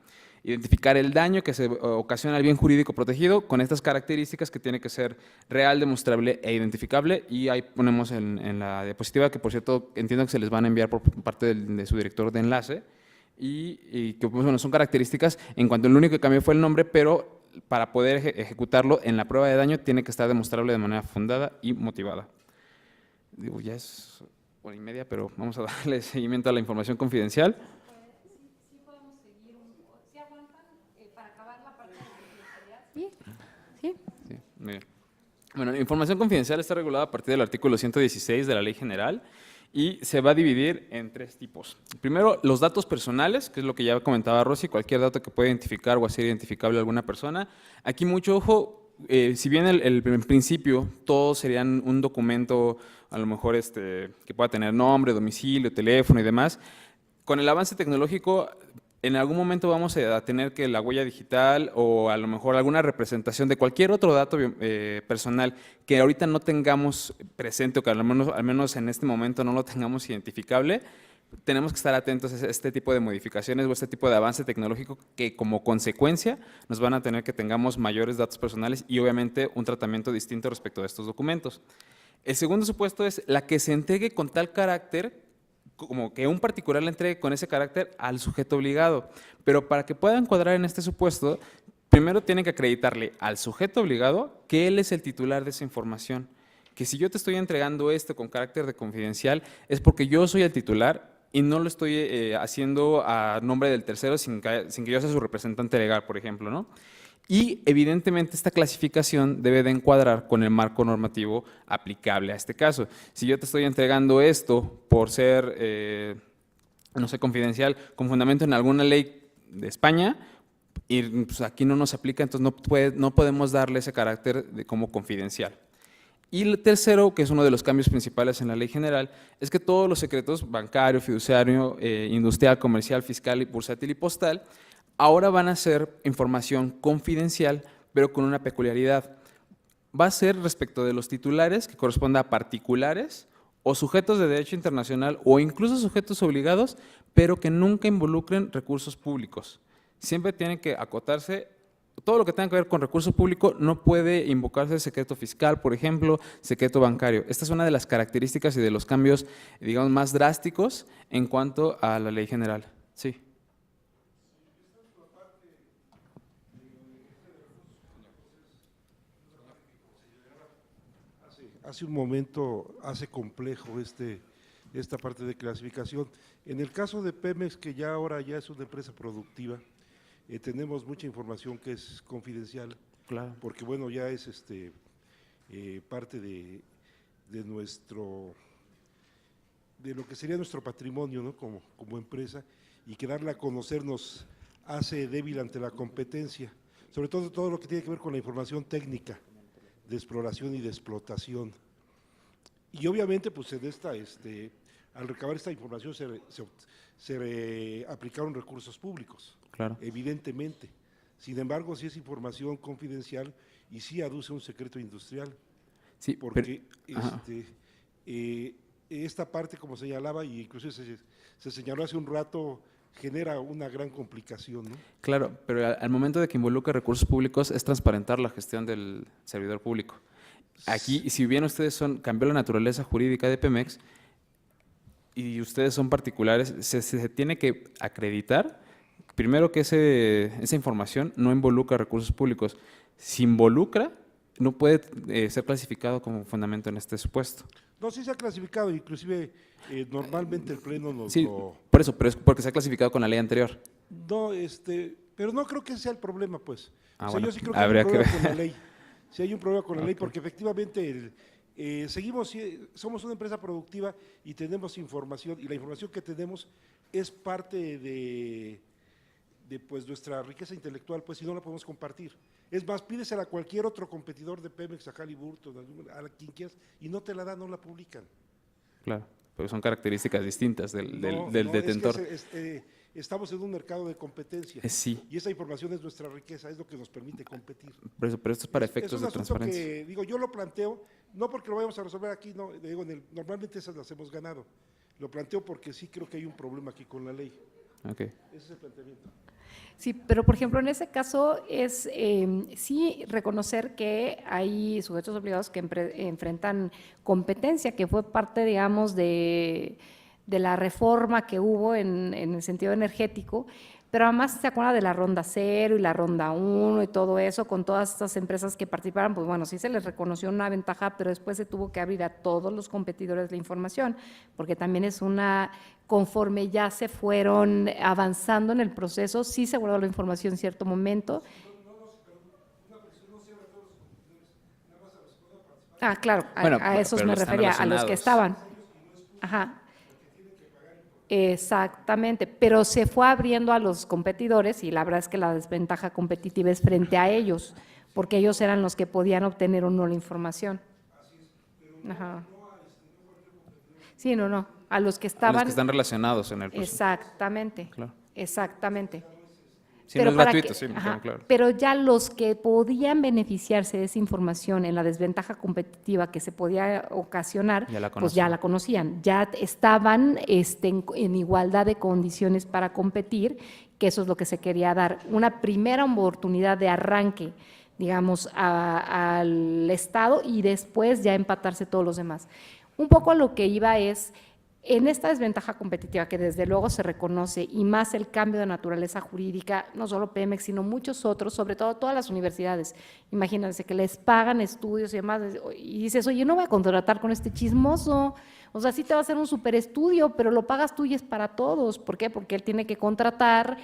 Identificar el daño que se ocasiona al bien jurídico protegido con estas características que tiene que ser real, demostrable e identificable, y ahí ponemos en la diapositiva, que por cierto entiendo que se les van a enviar por parte de su director de enlace, y que pues, bueno, son características en cuanto el único cambio fue el nombre, pero para poder ejecutarlo en la prueba de daño tiene que estar demostrable de manera fundada y motivada. Digo, ya es 1:30, pero vamos a darle seguimiento a la información confidencial.
Sí podemos seguir, ¿sí aguantan para acabar la parte de confidencialidad? Sí.
Sí, muy bien. Bueno, la información confidencial está regulada a partir del artículo 116 de la Ley General y se va a dividir en 3 tipos. Primero, los datos personales, que es lo que ya comentaba Rosy, cualquier dato que pueda identificar o hacer identificable a alguna persona. Aquí mucho ojo, si bien en principio todos serían un documento, a lo mejor que pueda tener nombre, domicilio, teléfono y demás, con el avance tecnológico en algún momento vamos a tener que la huella digital o a lo mejor alguna representación de cualquier otro dato personal que ahorita no tengamos presente o que al menos en este momento no lo tengamos identificable, tenemos que estar atentos a este tipo de modificaciones o este tipo de avance tecnológico que como consecuencia nos van a tener que tengamos mayores datos personales y obviamente un tratamiento distinto respecto a estos documentos. El segundo supuesto es la que se entregue con tal carácter como que un particular le entregue con ese carácter al sujeto obligado, pero para que pueda encuadrar en este supuesto, primero tienen que acreditarle al sujeto obligado que él es el titular de esa información, que si yo te estoy entregando esto con carácter de confidencial es porque yo soy el titular y no lo estoy haciendo a nombre del tercero sin que yo sea su representante legal, por ejemplo, ¿no? Y evidentemente esta clasificación debe de encuadrar con el marco normativo aplicable a este caso. Si yo te estoy entregando esto por ser, no sé, confidencial, con fundamento en alguna ley de España, y pues aquí no nos aplica, entonces no podemos darle ese carácter de como confidencial. Y el tercero, que es uno de los cambios principales en la ley general, es que todos los secretos bancario, fiduciario, industrial, comercial, fiscal, bursátil y postal ahora van a ser información confidencial, pero con una peculiaridad. Va a ser respecto de los titulares que corresponda a particulares o sujetos de derecho internacional o incluso sujetos obligados, pero que nunca involucren recursos públicos. Siempre tiene que acotarse, todo lo que tenga que ver con recurso público no puede invocarse secreto fiscal, por ejemplo, secreto bancario. Esta es una de las características y de los cambios, digamos, más drásticos en cuanto a la ley general. Sí.
hace un momento hace complejo esta parte de clasificación. En el caso de Pemex, que ya ahora ya es una empresa productiva, tenemos mucha información que es confidencial,
Claro.
porque bueno, ya es parte de nuestro, de lo que sería nuestro patrimonio, ¿no? Como empresa, y que darla a conocer nos hace débil ante la competencia, sobre todo lo que tiene que ver con la información técnica de exploración y de explotación. Y obviamente, pues en al recabar esta información se aplicaron recursos públicos,
Claro.
evidentemente. Sin embargo, sí es información confidencial y sí aduce un secreto industrial,
Sí,
porque
ajá.
esta parte, como señalaba, y incluso se señaló hace un rato, genera una gran complicación, ¿no?
Claro, pero al momento de que involucra recursos públicos es transparentar la gestión del servidor público. Aquí, si bien ustedes cambió la naturaleza jurídica de Pemex y ustedes son particulares, se tiene que acreditar, primero que esa información no involucra recursos públicos. Si involucra, no puede ser clasificado como fundamento en este supuesto.
No, sí se ha clasificado, inclusive normalmente el Pleno nos
Sí,
lo…
por eso, pero es porque se ha clasificado con la ley anterior.
No, pero no creo que ese sea el problema, pues.
Ah,
O sea,
bueno,
yo sí creo que hay
habría
un
que
problema
ver.
con la ley. Sí hay un problema con la ley,
Ok.
porque efectivamente somos una empresa productiva y tenemos información, y la información que tenemos es parte de pues nuestra riqueza intelectual, pues, si no la podemos compartir. Es más, pídesela a cualquier otro competidor de Pemex, a Halliburton, a quien quieras, y no te la dan, no la publican.
Claro, porque son características distintas del
No,
detentor.
es que estamos en un mercado de competencia.
Sí,
Y esa información es nuestra riqueza, es lo que nos permite competir.
por eso, pero esto es para
Es
efectos
un
de
asunto
transparencia.
que, digo, yo lo planteo, no porque lo vayamos a resolver aquí, no, digo, normalmente esas las hemos ganado. Lo planteo porque sí creo que hay un problema aquí con la ley.
Ok.
Ese es el planteamiento.
Sí, pero por ejemplo, en ese caso es sí reconocer que hay sujetos obligados que enfrentan competencia, que fue parte, digamos, de la reforma que hubo en el sentido energético, pero además se acuerda de la ronda 0 y la ronda 1 y todo eso, con todas estas empresas que participaron, pues bueno, sí se les reconoció una ventaja, pero después se tuvo que abrir a todos los competidores la información, porque también es conforme ya se fueron avanzando en el proceso, sí se guardó la información en cierto momento. Ah, claro,
Bueno,
a esos
pero
me
están
refería, a los que
relacionados.
estaban. Ajá. Exactamente, pero se fue abriendo a los competidores y la verdad es que la desventaja competitiva es frente a ellos, porque ellos eran los que podían obtener o no la información. Ajá. Sí, no, a los que
A los
estaban.
que están relacionados en el proceso.
Exactamente,
Claro.
exactamente.
Sí, no es
para
gratuito,
que-
sí, me
ajá,
queda claro.
pero ya los que podían beneficiarse de esa información en la desventaja competitiva que se podía ocasionar,
Ya la
pues ya
conocían.
la conocían, ya estaban en igualdad de condiciones para competir, que eso es lo que se quería dar, una primera oportunidad de arranque, digamos, al Estado y después ya empatarse todos los demás. Un poco a lo que iba es, en esta desventaja competitiva que desde luego se reconoce y más el cambio de naturaleza jurídica, no solo Pemex, sino muchos otros, sobre todo todas las universidades, imagínense que les pagan estudios y demás, y dices, oye, no voy a contratar con este chismoso, o sea, sí te va a hacer un super estudio, pero lo pagas tú y es para todos, ¿por qué? Porque él tiene que contratar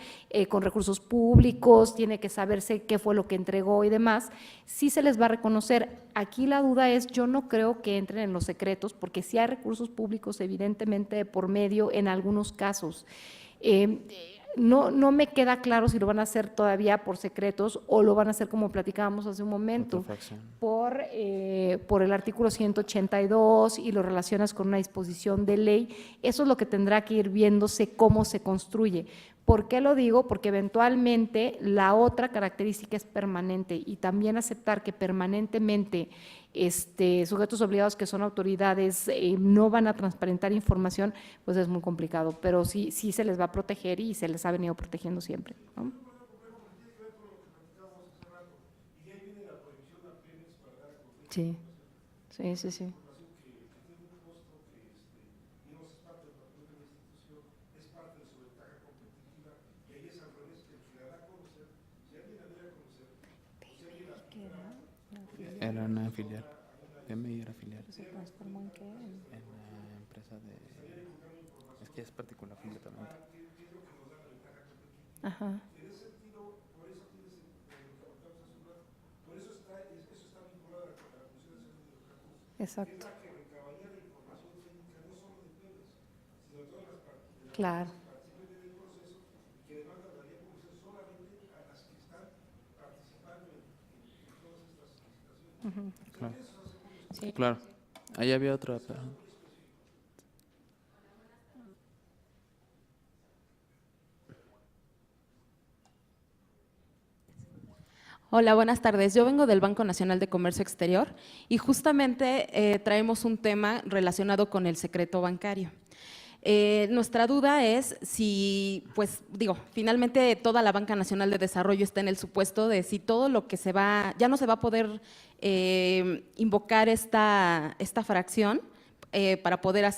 con recursos públicos, tiene que saberse qué fue lo que entregó y demás, sí se les va a reconocer. Aquí la duda es, yo no creo que entren en los secretos, porque sí hay recursos públicos evidentemente de por medio en algunos casos. No me queda claro si lo van a hacer todavía por secretos o lo van a hacer como platicábamos hace un momento,
Putrefacción.
por el artículo 182 y lo relacionas con una disposición de ley. Eso es lo que tendrá que ir viéndose cómo se construye. ¿Por qué lo digo? Porque eventualmente la otra característica es permanente y también aceptar que permanentemente sujetos obligados que son autoridades no van a transparentar información, pues es muy complicado, pero sí se les va a proteger y se les ha venido protegiendo siempre, ¿no? Sí, sí.
Era una filial PMI era filial. ¿Se transformó en qué? En la empresa de... Es que es particular completamente.
Ajá. Exacto. Claro.
Claro.
Sí.
Claro. Ahí había otra.
Hola, buenas tardes. Yo vengo del Banco Nacional de Comercio Exterior y justamente traemos un tema relacionado con el secreto bancario. Nuestra duda es si, pues digo, finalmente toda la Banca Nacional de Desarrollo está en el supuesto de si todo lo que ya no se va a poder invocar esta fracción para poder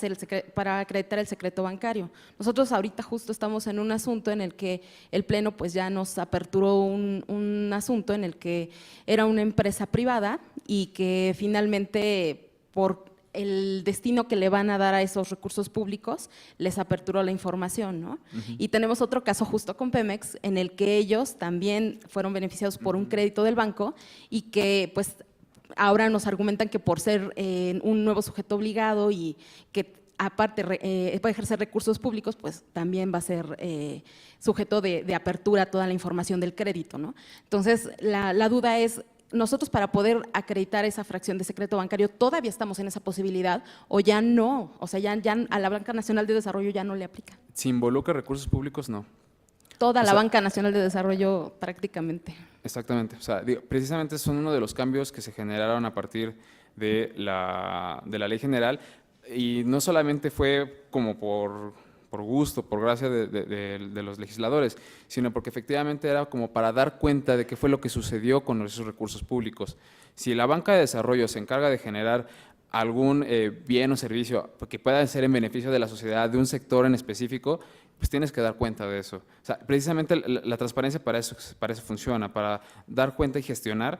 para acreditar el secreto bancario. Nosotros ahorita justo estamos en un asunto en el que el Pleno pues ya nos aperturó un asunto en el que era una empresa privada y que finalmente por el destino que le van a dar a esos recursos públicos les aperturó la información, ¿no? Y tenemos otro caso justo con Pemex en el que ellos también fueron beneficiados por un crédito del banco y que pues ahora nos argumentan que por ser un nuevo sujeto obligado y que aparte puede ejercer recursos públicos, pues también va a ser sujeto de apertura a toda la información del crédito, ¿no? Entonces, la duda es, nosotros para poder acreditar esa fracción de secreto bancario, ¿todavía estamos en esa posibilidad o ya no? O sea, ya a la Banca Nacional de Desarrollo ya no le aplica.
Si involucra recursos públicos, no.
Toda
O
la
sea,
Banca Nacional de Desarrollo prácticamente.
Exactamente, o sea, precisamente son uno de los cambios que se generaron a partir de la Ley General y no solamente fue como por gusto, por gracia de los legisladores, sino porque efectivamente era como para dar cuenta de qué fue lo que sucedió con esos recursos públicos. Si la banca de desarrollo se encarga de generar algún bien o servicio que pueda ser en beneficio de la sociedad, de un sector en específico, pues tienes que dar cuenta de eso. O sea, precisamente la transparencia para eso funciona, para dar cuenta y gestionar,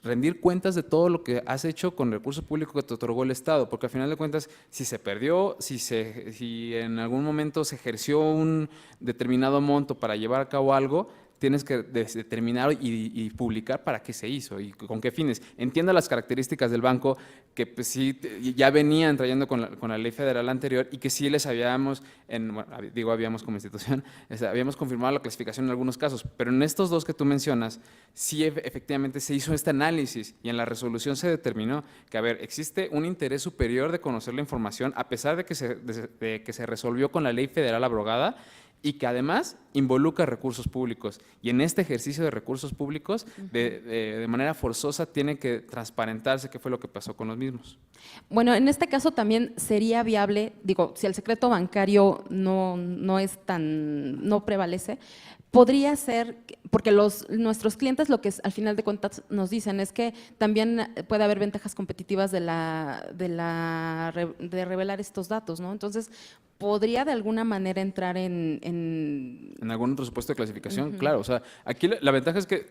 rendir cuentas de todo lo que has hecho con recursos públicos que te otorgó el Estado, porque al final de cuentas, si se perdió, si en algún momento se ejerció un determinado monto para llevar a cabo algo, tienes que determinar y publicar para qué se hizo y con qué fines. Entienda las características del banco que pues, sí ya venían trayendo con la ley federal anterior y que sí les habíamos, habíamos como institución, habíamos confirmado la clasificación en algunos casos, pero en estos dos que tú mencionas, sí efectivamente se hizo este análisis y en la resolución se determinó que, a ver, existe un interés superior de conocer la información a pesar de que se resolvió con la ley federal abrogada y que además involucra recursos públicos. Y en este ejercicio de recursos públicos, de manera forzosa, tiene que transparentarse qué fue lo que pasó con los mismos.
Bueno, en este caso también sería viable, digo, si el secreto bancario no prevalece, podría ser, porque nuestros clientes lo que al final de cuentas nos dicen es que también puede haber ventajas competitivas de revelar estos datos, ¿no? Entonces, ¿podría de alguna manera entrar en
algún otro supuesto de clasificación? Claro, o sea, aquí la ventaja es que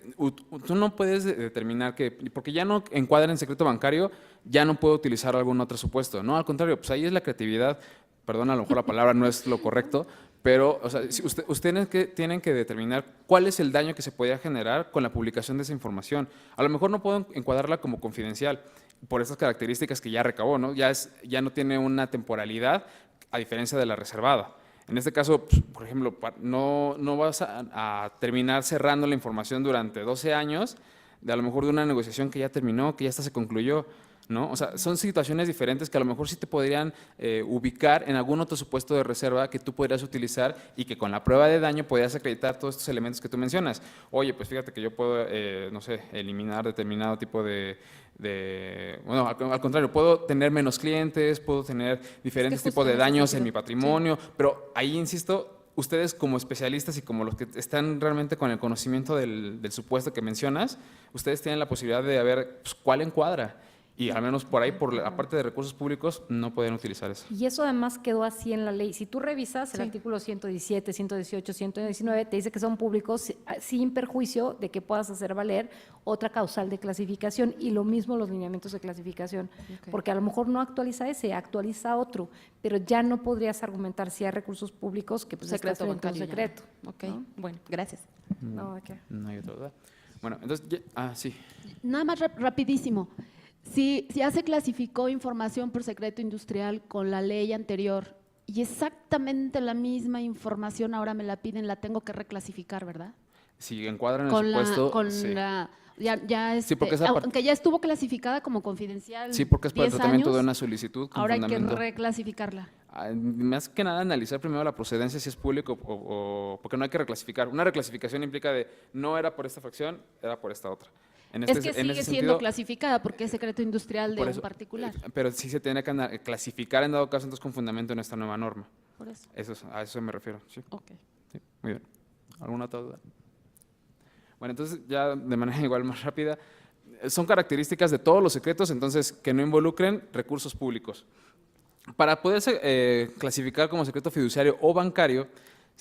tú no puedes determinar que, porque ya no encuadra en secreto bancario, ya no puedo utilizar algún otro supuesto, ¿no? Al contrario, pues ahí es la creatividad, perdón, a lo mejor la palabra no es lo correcto, pero o sea, ustedes tienen que determinar cuál es el daño que se podría generar con la publicación de esa información. A lo mejor no puedo encuadrarla como confidencial por estas características que ya recabó, ¿no? Ya no tiene una temporalidad a diferencia de la reservada. En este caso, pues, por ejemplo, no vas a terminar cerrando la información durante 12 años, a lo mejor de una negociación que ya terminó, que ya hasta se concluyó, ¿no? O sea, son situaciones diferentes que a lo mejor sí te podrían ubicar en algún otro supuesto de reserva que tú podrías utilizar y que con la prueba de daño podrías acreditar todos estos elementos que tú mencionas. Oye, pues fíjate que yo puedo, no sé, eliminar determinado tipo bueno, al contrario, puedo tener menos clientes, puedo tener diferentes tipos de daños en mi patrimonio, pero ahí, insisto, ustedes como especialistas y como los que están realmente con el conocimiento del supuesto que mencionas, ustedes tienen la posibilidad de ver pues, cuál encuadra. Y al menos por ahí, por la parte de recursos públicos, no pueden utilizar eso.
Y eso además quedó así en la ley. Si tú revisas el
Sí.
artículo 117, 118, 119, te dice que son públicos sin perjuicio de que puedas hacer valer otra causal de clasificación, y lo mismo los lineamientos de clasificación, porque a lo mejor no actualiza ese, actualiza otro, pero ya no podrías argumentar si hay recursos públicos que pues estás
Secreto
frente a un
bancario. ya.
secreto.
Ok,
¿no?
bueno, gracias.
No, ¿de qué?
No hay otra duda. Bueno, entonces, sí.
Nada más rapidísimo. Si ya se clasificó información por secreto industrial con la ley anterior y exactamente la misma información ahora me la piden, la tengo que reclasificar, ¿verdad?
Si encuadran el
Con
supuesto, sí.
ya
porque esa parte-
aunque ya estuvo clasificada como confidencial.
Sí, porque es para el
10
tratamiento
años,
de una solicitud con
ahora hay que
fundamento.
reclasificarla.
Más que nada analizar primero la procedencia, si es público porque no hay que reclasificar. Una reclasificación implica de no era por esta fracción, era por esta otra. En
Es que
en
sigue
ese
siendo
sentido,
clasificada porque es secreto industrial de
por
un
eso,
particular.
pero sí se tiene que clasificar en dado caso entonces con fundamento en esta nueva norma.
Por eso.
A eso me refiero. Sí.
Ok.
Sí, muy bien. ¿Alguna otra duda? Bueno, entonces ya de manera igual más rápida, son características de todos los secretos, entonces que no involucren recursos públicos. Para poderse clasificar como secreto fiduciario o bancario,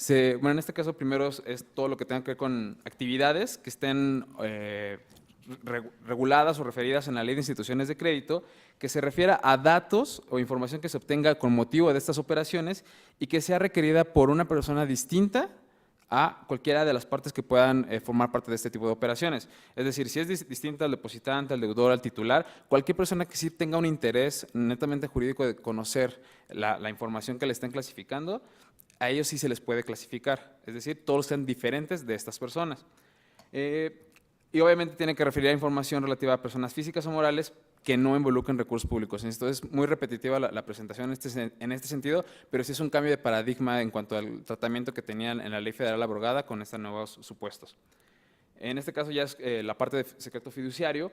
bueno, en este caso primero es todo lo que tenga que ver con actividades que estén reguladas o referidas en la Ley de Instituciones de Crédito, que se refiera a datos o información que se obtenga con motivo de estas operaciones y que sea requerida por una persona distinta a cualquiera de las partes que puedan formar parte de este tipo de operaciones. Es decir, si es distinta al depositante, al deudor, al titular, cualquier persona que sí tenga un interés netamente jurídico de conocer la información que le estén clasificando, a ellos sí se les puede clasificar. Es decir, todos sean diferentes de estas personas. Y obviamente tiene que referir a información relativa a personas físicas o morales que no involucren recursos públicos. Esto es muy repetitiva la presentación en este sentido, pero sí es un cambio de paradigma en cuanto al tratamiento que tenían en la Ley Federal abrogada con estos nuevos supuestos. En este caso ya es la parte de secreto fiduciario,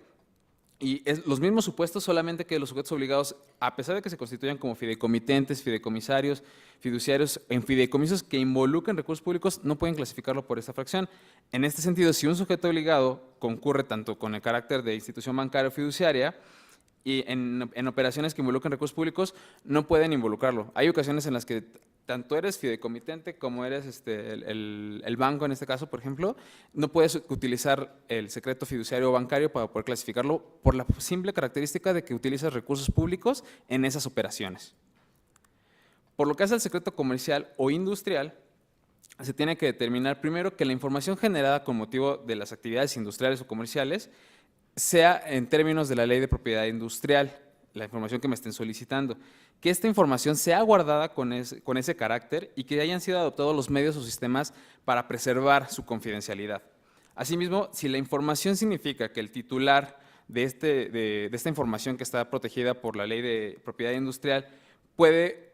y es los mismos supuestos, solamente que los sujetos obligados, a pesar de que se constituyan como fideicomitentes, fideicomisarios, fiduciarios, en fideicomisos que involucren recursos públicos, no pueden clasificarlo por esta fracción. En este sentido, si un sujeto obligado concurre tanto con el carácter de institución bancaria o fiduciaria, y en operaciones que involucren recursos públicos, no pueden involucrarlo. Hay ocasiones en las que tanto eres fideicomitente como eres el banco, en este caso, por ejemplo, no puedes utilizar el secreto fiduciario o bancario para poder clasificarlo por la simple característica de que utilizas recursos públicos en esas operaciones. Por lo que hace al secreto comercial o industrial, se tiene que determinar primero que la información generada con motivo de las actividades industriales o comerciales sea en términos de la Ley de Propiedad Industrial, la información que me estén solicitando, que esta información sea guardada con ese carácter y que hayan sido adoptados los medios o sistemas para preservar su confidencialidad. Asimismo, si la información significa que el titular de esta información que está protegida por la Ley de Propiedad Industrial puede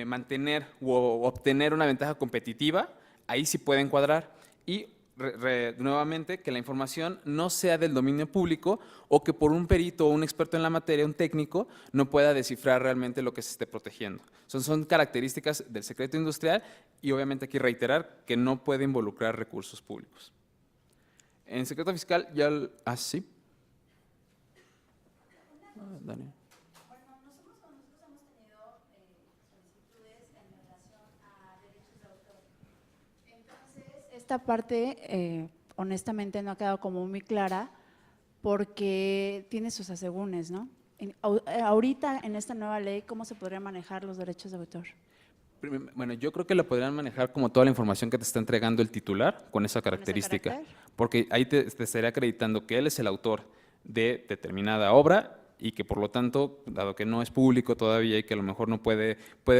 mantener o obtener una ventaja competitiva, ahí sí puede encuadrar, y nuevamente que la información no sea del dominio público o que por un perito o un experto en la materia, un técnico, no pueda descifrar realmente lo que se esté protegiendo. Son características del secreto industrial, y obviamente aquí reiterar que no puede involucrar recursos públicos. En secreto fiscal ya... sí. Daniel.
Esta parte, honestamente, no ha quedado como muy clara porque tiene sus asegúnes, ¿no? Ahorita, en esta nueva ley, ¿cómo se podrían manejar los derechos de autor?
Bueno, yo creo que lo podrían manejar como toda la información que te está entregando el titular con esa característica,
carácter?
porque ahí te estaría acreditando que él es el autor de determinada obra y que por lo tanto, dado que no es público todavía y que a lo mejor no puede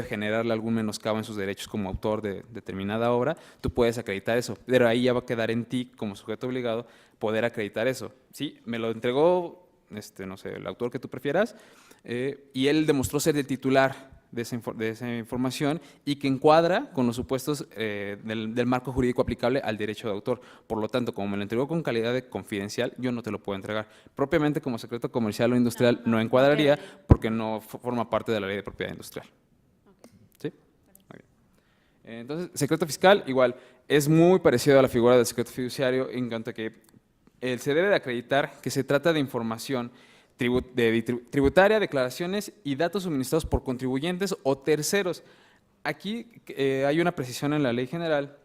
generarle algún menoscabo en sus derechos como autor de determinada obra, tú puedes acreditar eso, pero ahí ya va a quedar en ti como sujeto obligado poder acreditar eso. Sí, me lo entregó, no sé, el autor que tú prefieras, y él demostró ser el titular de esa información y que encuadra con los supuestos del marco jurídico aplicable al derecho de autor. Por lo tanto, como me lo entregó con calidad de confidencial, yo no te lo puedo entregar. Propiamente como secreto comercial o industrial no encuadraría porque no forma parte de la Ley de Propiedad Industrial. ¿Sí? Muy bien. Entonces, secreto fiscal, igual, es muy parecido a la figura del secreto fiduciario en cuanto a que se debe de acreditar que se trata de información tributaria, declaraciones y datos suministrados por contribuyentes o terceros. Aquí hay una precisión en la Ley General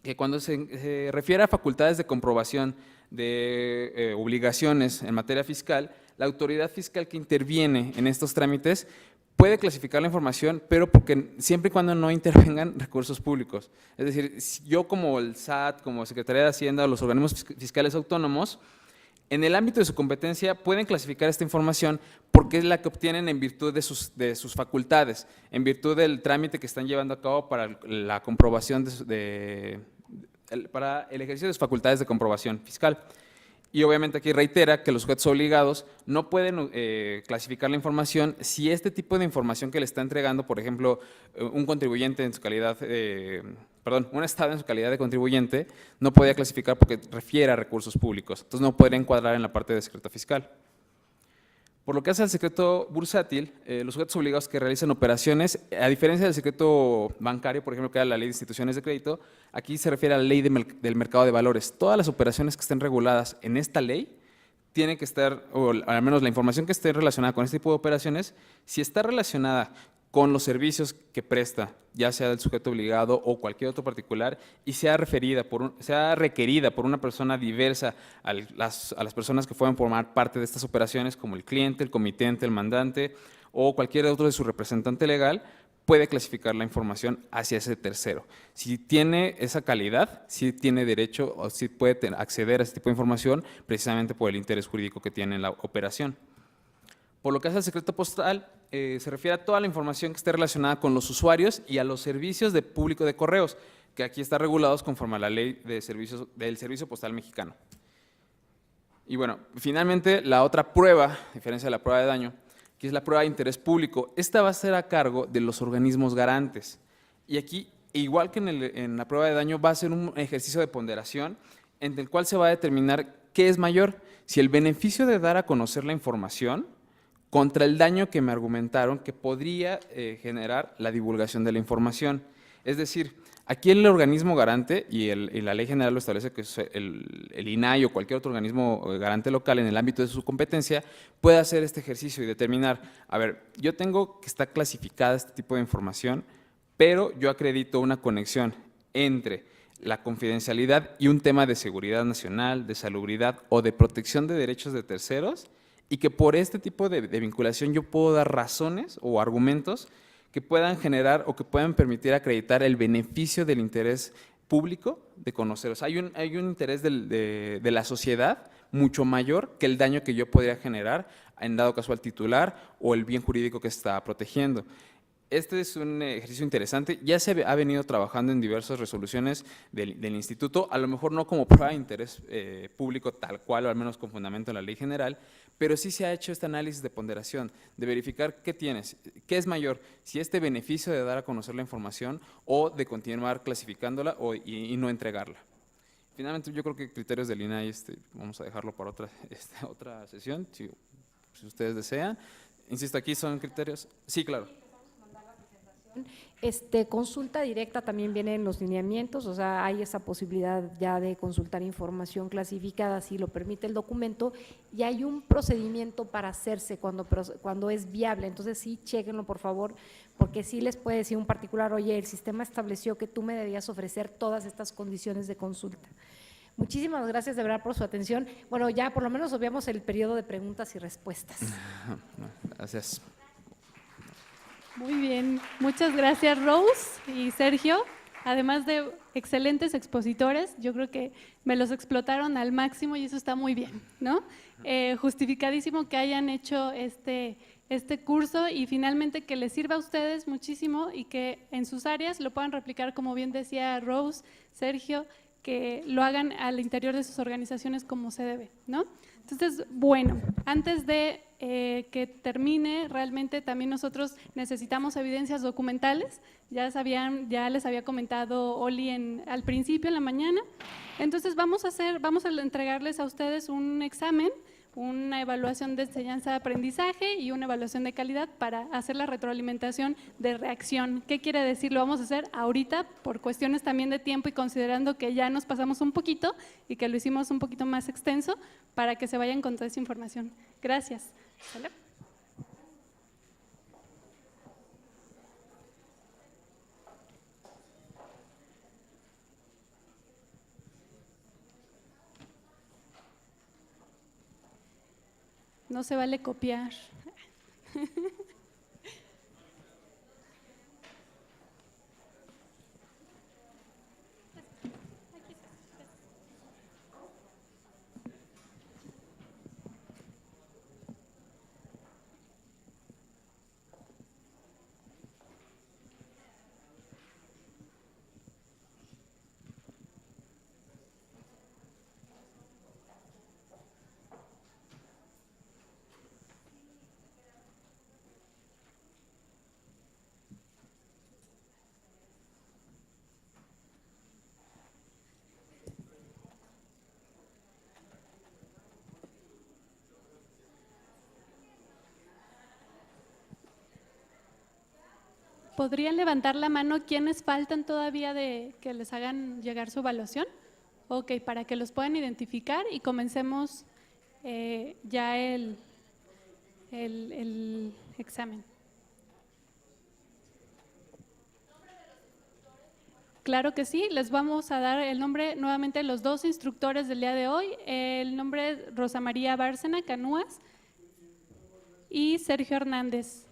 que cuando se refiere a facultades de comprobación de obligaciones en materia fiscal, la autoridad fiscal que interviene en estos trámites puede clasificar la información, pero siempre y cuando no intervengan recursos públicos. Es decir, si yo como el SAT, como Secretaría de Hacienda o los organismos fiscales autónomos, en el ámbito de su competencia pueden clasificar esta información porque es la que obtienen en virtud de sus facultades, en virtud del trámite que están llevando a cabo para la comprobación para el ejercicio de sus facultades de comprobación fiscal. Y obviamente aquí reitera que los sujetos obligados no pueden clasificar la información si este tipo de información que le está entregando, por ejemplo, un contribuyente en su calidad, un Estado en su calidad de contribuyente, no podía clasificar porque refiere a recursos públicos. Entonces no podría encuadrar en la parte de secreto fiscal. Por lo que hace al secreto bursátil, los sujetos obligados que realicen operaciones, a diferencia del secreto bancario, por ejemplo, que era la Ley de Instituciones de Crédito, aquí se refiere a la Ley del Mercado de Valores. Todas las operaciones que estén reguladas en esta ley tienen que estar, o al menos la información que esté relacionada con este tipo de operaciones, si está relacionada con los servicios que presta, ya sea del sujeto obligado o cualquier otro particular, y sea requerida por una persona diversa a las personas que puedan formar parte de estas operaciones, como el cliente, el comitente, el mandante o cualquier otro de su representante legal, puede clasificar la información hacia ese tercero. Si tiene esa calidad, si tiene derecho o si puede acceder a ese tipo de información, precisamente por el interés jurídico que tiene en la operación. Por lo que hace al secreto postal, se refiere a toda la información que esté relacionada con los usuarios y a los servicios de público de correos, que aquí están regulados conforme a la Ley del Servicio Postal Mexicano. Y bueno, finalmente la otra prueba, a diferencia de la prueba de daño, que es la prueba de interés público, esta va a ser a cargo de los organismos garantes. Y aquí, igual que en la prueba de daño, va a ser un ejercicio de ponderación en el cual se va a determinar qué es mayor, si el beneficio de dar a conocer la información contra el daño que me argumentaron que podría generar la divulgación de la información. Es decir, aquí el organismo garante, y la Ley General lo establece, que es el INAI o cualquier otro organismo garante local en el ámbito de su competencia, puede hacer este ejercicio y determinar, a ver, yo tengo que está clasificada este tipo de información, pero yo acredito una conexión entre la confidencialidad y un tema de seguridad nacional, de salubridad o de protección de derechos de terceros, y que por este tipo de vinculación yo puedo dar razones o argumentos que puedan generar o que puedan permitir acreditar el beneficio del interés público de conocer. O sea, hay un interés de la sociedad mucho mayor que el daño que yo podría generar en dado caso al titular o el bien jurídico que está protegiendo. Este es un ejercicio interesante, ya se ha venido trabajando en diversas resoluciones del instituto, a lo mejor no como prueba de interés público tal cual, o al menos con fundamento en la Ley General, pero sí se ha hecho este análisis de ponderación, de verificar qué tienes, qué es mayor, si este beneficio de dar a conocer la información o de continuar clasificándola y no entregarla. Finalmente, yo creo que criterios del INAI vamos a dejarlo para otra sesión, si ustedes desean. Insisto, aquí son criterios. Sí, claro.
Consulta directa también viene en los lineamientos, o sea, hay esa posibilidad ya de consultar información clasificada si lo permite el documento, y hay un procedimiento para hacerse cuando es viable. Entonces sí, chéquenlo por favor, porque sí les puede decir un particular, oye, el sistema estableció que tú me debías ofrecer todas estas condiciones de consulta. Muchísimas gracias de verdad por su atención. Bueno, ya por lo menos obviamos el periodo de preguntas y respuestas.
Gracias.
Muy bien, muchas gracias Rose y Sergio, además de excelentes expositores, yo creo que me los explotaron al máximo y eso está muy bien, ¿no? Justificadísimo que hayan hecho este curso y finalmente que les sirva a ustedes muchísimo y que en sus áreas lo puedan replicar, como bien decía Rose, Sergio, que lo hagan al interior de sus organizaciones como se debe, ¿no? Entonces, bueno, antes de que termine, realmente también nosotros necesitamos evidencias documentales, ya les había comentado Oli al principio, en la mañana. Entonces vamos a entregarles a ustedes un examen, una evaluación de enseñanza-aprendizaje y una evaluación de calidad para hacer la retroalimentación de reacción. ¿Qué quiere decir? Lo vamos a hacer ahorita por cuestiones también de tiempo y considerando que ya nos pasamos un poquito y que lo hicimos un poquito más extenso para que se vayan con toda esa información. Gracias. ¿Sale? No se vale copiar. ¿Podrían levantar la mano quienes faltan todavía de que les hagan llegar su evaluación? Ok, para que los puedan identificar y comencemos ya el examen. Claro que sí, les vamos a dar el nombre nuevamente de los dos instructores del día de hoy. El nombre es Rosa María Bárcena Canúas y Sergio Hernández.